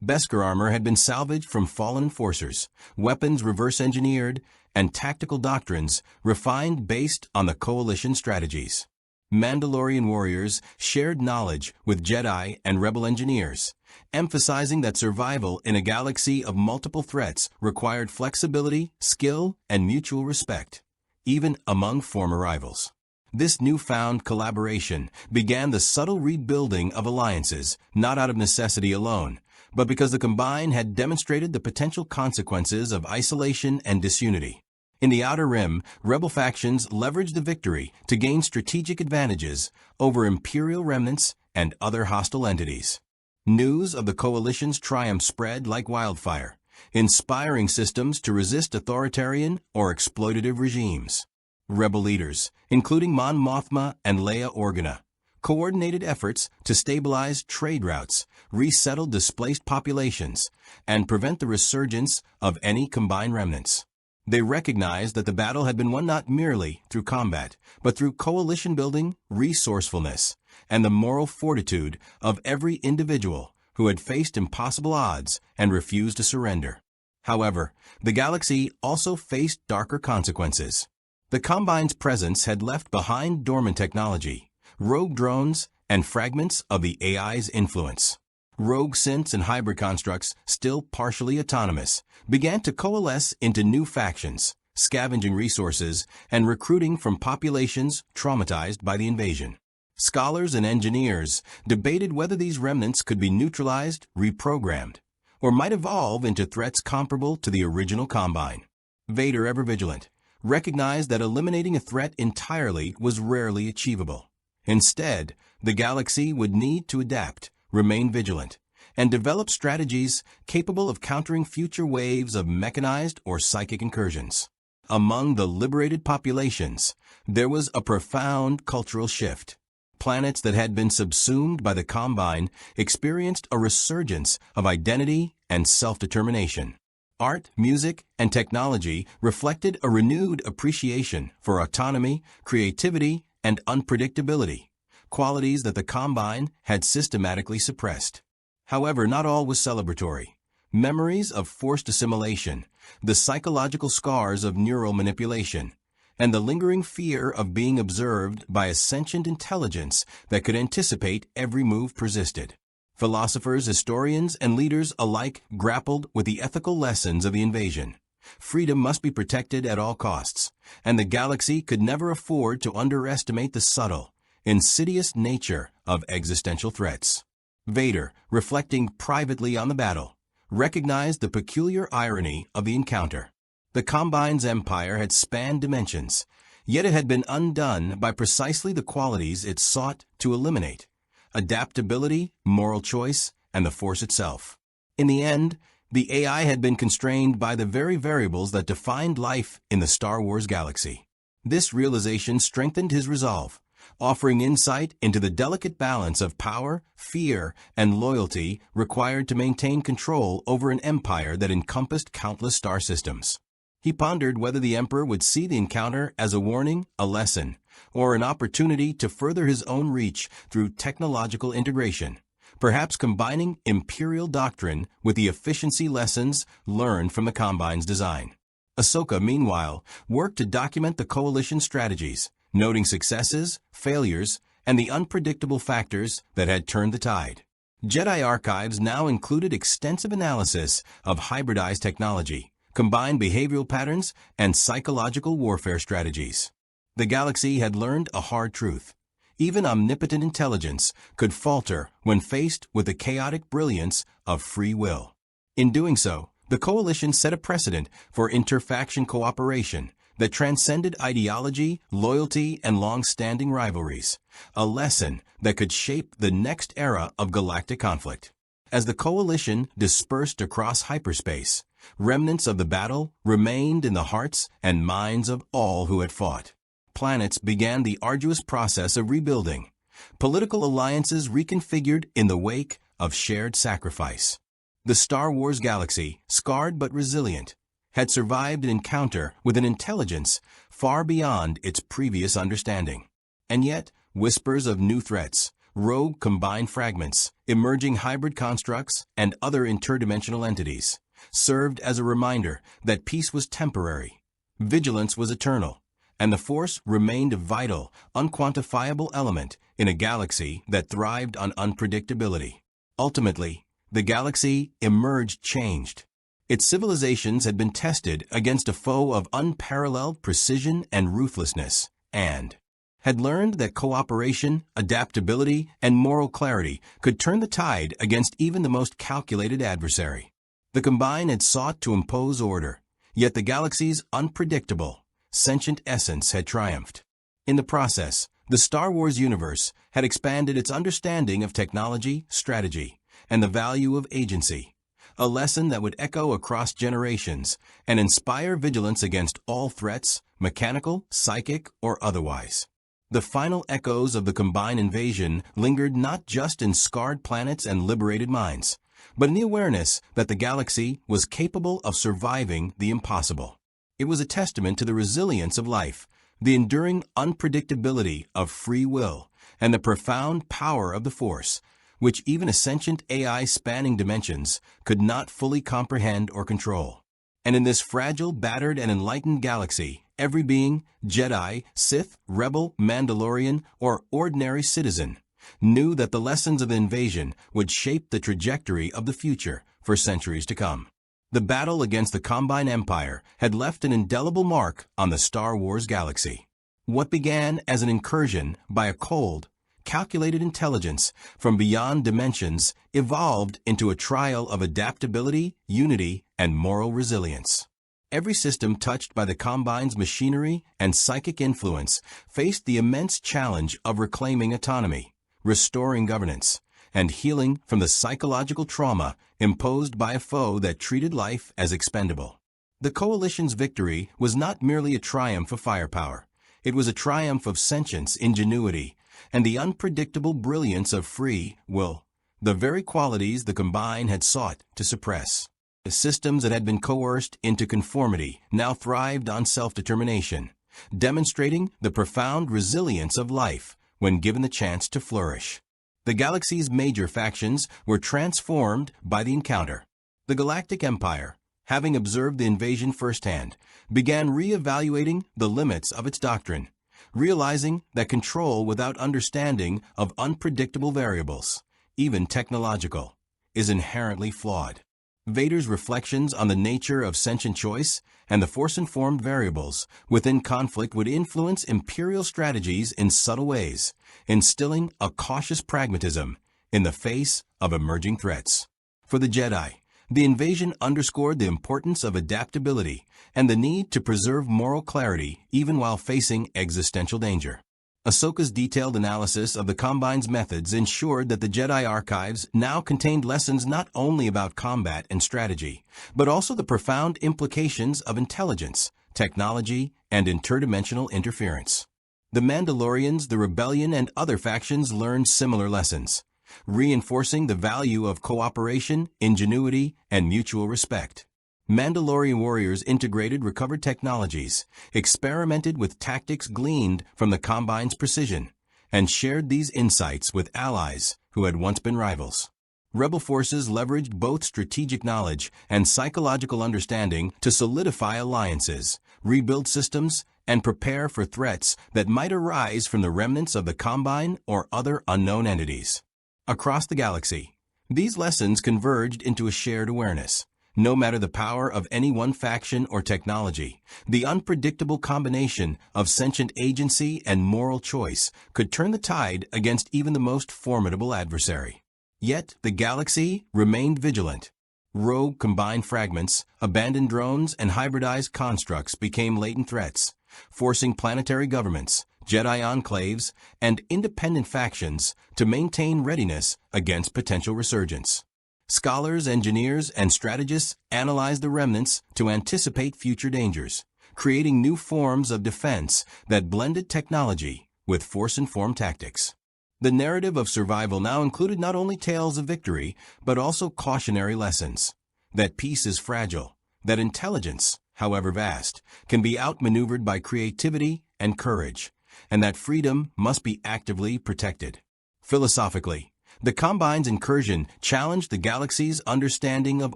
Beskar armor had been salvaged from fallen enforcers, weapons reverse-engineered, and tactical doctrines refined based on the Coalition strategies. Mandalorian warriors shared knowledge with Jedi and Rebel engineers, emphasizing that survival in a galaxy of multiple threats required flexibility, skill, and mutual respect, even among former rivals. This newfound collaboration began the subtle rebuilding of alliances, not out of necessity alone, but because the Combine had demonstrated the potential consequences of isolation and disunity. In the Outer Rim, rebel factions leveraged the victory to gain strategic advantages over Imperial remnants and other hostile entities. News of the Coalition's triumph spread like wildfire, inspiring systems to resist authoritarian or exploitative regimes. Rebel leaders, including Mon Mothma and Leia Organa, coordinated efforts to stabilize trade routes, resettle displaced populations, and prevent the resurgence of any Combined remnants. They recognized that the battle had been won not merely through combat, but through coalition building, resourcefulness, and the moral fortitude of every individual who had faced impossible odds and refused to surrender. However, the galaxy also faced darker consequences. The Combine's presence had left behind dormant technology, rogue drones, and fragments of the AI's influence. Rogue synths and hybrid constructs, still partially autonomous, began to coalesce into new factions, scavenging resources and recruiting from populations traumatized by the invasion. Scholars and engineers debated whether these remnants could be neutralized, reprogrammed, or might evolve into threats comparable to the original Combine. Vader, ever vigilant, recognized that eliminating a threat entirely was rarely achievable. Instead, the galaxy would need to adapt, remain vigilant, and develop strategies capable of countering future waves of mechanized or psychic incursions. Among the liberated populations, there was a profound cultural shift. Planets that had been subsumed by the Combine experienced a resurgence of identity and self-determination. Art, music, and technology reflected a renewed appreciation for autonomy, creativity, and unpredictability, qualities that the Combine had systematically suppressed. However, not all was celebratory. Memories of forced assimilation, the psychological scars of neural manipulation, and the lingering fear of being observed by a sentient intelligence that could anticipate every move persisted. Philosophers, historians, and leaders alike grappled with the ethical lessons of the invasion. Freedom must be protected at all costs, and the galaxy could never afford to underestimate the subtle, insidious nature of existential threats. Vader, reflecting privately on the battle, recognized the peculiar irony of the encounter. The Combine's empire had spanned dimensions, yet it had been undone by precisely the qualities it sought to eliminate: adaptability, moral choice, and the Force itself. In the end, the AI had been constrained by the very variables that defined life in the Star Wars galaxy. This realization strengthened his resolve, offering insight into the delicate balance of power, fear, and loyalty required to maintain control over an empire that encompassed countless star systems. He pondered whether the Emperor would see the encounter as a warning, a lesson, or an opportunity to further his own reach through technological integration, perhaps combining Imperial doctrine with the efficiency lessons learned from the Combine's design. Ahsoka, meanwhile, worked to document the Coalition's strategies, noting successes, failures, and the unpredictable factors that had turned the tide. Jedi archives now included extensive analysis of hybridized technology, combined behavioral patterns, and psychological warfare strategies. The galaxy had learned a hard truth. Even omnipotent intelligence could falter when faced with the chaotic brilliance of free will. In doing so, the Coalition set a precedent for interfaction cooperation that transcended ideology, loyalty, and long-standing rivalries, a lesson that could shape the next era of galactic conflict. As the Coalition dispersed across hyperspace, remnants of the battle remained in the hearts and minds of all who had fought. Planets began the arduous process of rebuilding, political alliances reconfigured in the wake of shared sacrifice. The Star Wars galaxy, scarred but resilient, had survived an encounter with an intelligence far beyond its previous understanding. And yet, whispers of new threats, rogue combined fragments, emerging hybrid constructs, and other interdimensional entities served as a reminder that peace was temporary, vigilance was eternal, and the Force remained a vital, unquantifiable element in a galaxy that thrived on unpredictability. Ultimately, the galaxy emerged changed. Its civilizations had been tested against a foe of unparalleled precision and ruthlessness, and had learned that cooperation, adaptability, and moral clarity could turn the tide against even the most calculated adversary. The Combine had sought to impose order, yet the galaxy's unpredictable, sentient essence had triumphed. In the process, the Star Wars universe had expanded its understanding of technology, strategy, and the value of agency, a lesson that would echo across generations and inspire vigilance against all threats, mechanical, psychic, or otherwise. The final echoes of the Combine invasion lingered not just in scarred planets and liberated minds, but in the awareness that the galaxy was capable of surviving the impossible. It was a testament to the resilience of life, the enduring unpredictability of free will, and the profound power of the Force, which even a sentient AI spanning dimensions could not fully comprehend or control. And in this fragile, battered, and enlightened galaxy, every being, Jedi, Sith, Rebel, Mandalorian, or ordinary citizen, knew that the lessons of the invasion would shape the trajectory of the future for centuries to come. The battle against the Combine Empire had left an indelible mark on the Star Wars galaxy. What began as an incursion by a cold, calculated intelligence from beyond dimensions evolved into a trial of adaptability, unity, and moral resilience. Every system touched by the Combine's machinery and psychic influence faced the immense challenge of reclaiming autonomy, restoring governance, and healing from the psychological trauma imposed by a foe that treated life as expendable. The Coalition's victory was not merely a triumph of firepower. It was a triumph of sentience, ingenuity, and the unpredictable brilliance of free will, the very qualities the Combine had sought to suppress. The systems that had been coerced into conformity now thrived on self-determination, demonstrating the profound resilience of life when given the chance to flourish. The galaxy's major factions were transformed by the encounter. The Galactic Empire, having observed the invasion firsthand, began re-evaluating the limits of its doctrine, realizing that control without understanding of unpredictable variables, even technological, is inherently flawed. Vader's reflections on the nature of sentient choice and the Force-informed variables within conflict would influence Imperial strategies in subtle ways, instilling a cautious pragmatism in the face of emerging threats. For the Jedi, the invasion underscored the importance of adaptability and the need to preserve moral clarity even while facing existential danger. Ahsoka's detailed analysis of the Combine's methods ensured that the Jedi archives now contained lessons not only about combat and strategy, but also the profound implications of intelligence, technology, and interdimensional interference. The Mandalorians, the Rebellion, and other factions learned similar lessons, reinforcing the value of cooperation, ingenuity, and mutual respect. Mandalorian warriors integrated recovered technologies, experimented with tactics gleaned from the Combine's precision, and shared these insights with allies who had once been rivals. Rebel forces leveraged both strategic knowledge and psychological understanding to solidify alliances, rebuild systems, and prepare for threats that might arise from the remnants of the Combine or other unknown entities. Across the galaxy, these lessons converged into a shared awareness. No matter the power of any one faction or technology, the unpredictable combination of sentient agency and moral choice could turn the tide against even the most formidable adversary. Yet, the galaxy remained vigilant. Rogue combined fragments, abandoned drones, and hybridized constructs became latent threats, forcing planetary governments, Jedi enclaves, and independent factions to maintain readiness against potential resurgence. Scholars, engineers, and strategists analyzed the remnants to anticipate future dangers, creating new forms of defense that blended technology with Force-informed tactics. The narrative of survival now included not only tales of victory, but also cautionary lessons. That peace is fragile, that intelligence, however vast, can be outmaneuvered by creativity and courage, and that freedom must be actively protected. Philosophically, the Combine's incursion challenged the galaxy's understanding of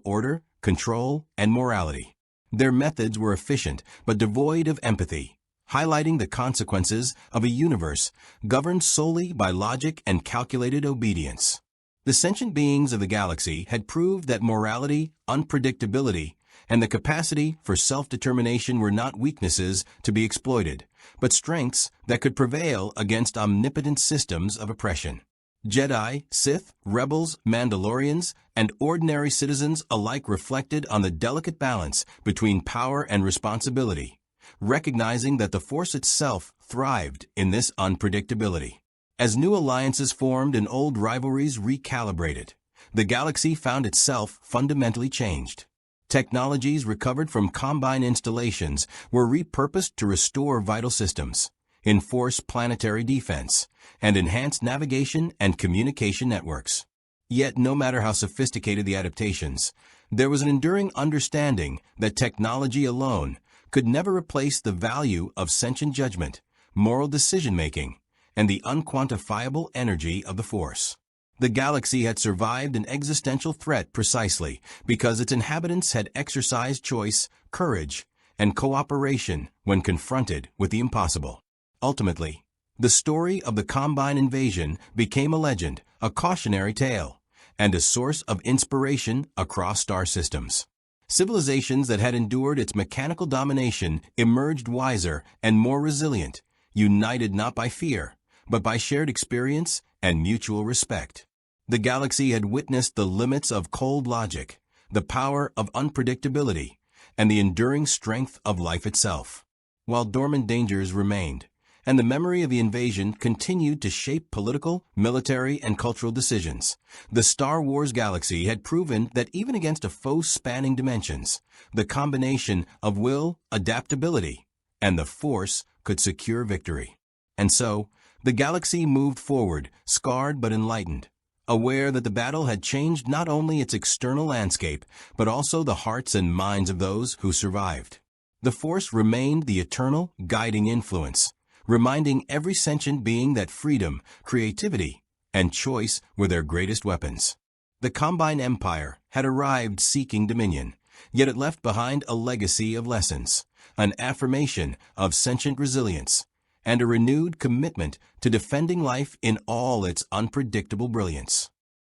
order, control, and morality. Their methods were efficient but devoid of empathy, highlighting the consequences of a universe governed solely by logic and calculated obedience. The sentient beings of the galaxy had proved that morality, unpredictability, and the capacity for self-determination were not weaknesses to be exploited, but strengths that could prevail against omnipotent systems of oppression. Jedi, Sith, rebels, Mandalorians, and ordinary citizens alike reflected on the delicate balance between power and responsibility, recognizing that the Force itself thrived in this unpredictability. As new alliances formed and old rivalries recalibrated, the galaxy found itself fundamentally changed. Technologies recovered from Combine installations were repurposed to restore vital systems, enforce planetary defense, and enhance navigation and communication networks. Yet, no matter how sophisticated the adaptations, there was an enduring understanding that technology alone could never replace the value of sentient judgment, moral decision-making, and the unquantifiable energy of the Force. The galaxy had survived an existential threat precisely because its inhabitants had exercised choice, courage, and cooperation when confronted with the impossible. Ultimately, the story of the Combine invasion became a legend, a cautionary tale, and a source of inspiration across star systems. Civilizations that had endured its mechanical domination emerged wiser and more resilient, united not by fear, but by shared experience and mutual respect. The galaxy had witnessed the limits of cold logic, the power of unpredictability, and the enduring strength of life itself. While dormant dangers remained, and the memory of the invasion continued to shape political, military, and cultural decisions, the Star Wars galaxy had proven that even against a foe spanning dimensions, the combination of will, adaptability, and the Force could secure victory. And so, the galaxy moved forward, scarred but enlightened, aware that the battle had changed not only its external landscape, but also the hearts and minds of those who survived. The Force remained the eternal, guiding influence, reminding every sentient being that freedom, creativity, and choice were their greatest weapons. The Combine Empire had arrived seeking dominion, Yet it left behind a legacy of lessons, an affirmation of sentient resilience, and a renewed commitment to defending life in all its unpredictable brilliance.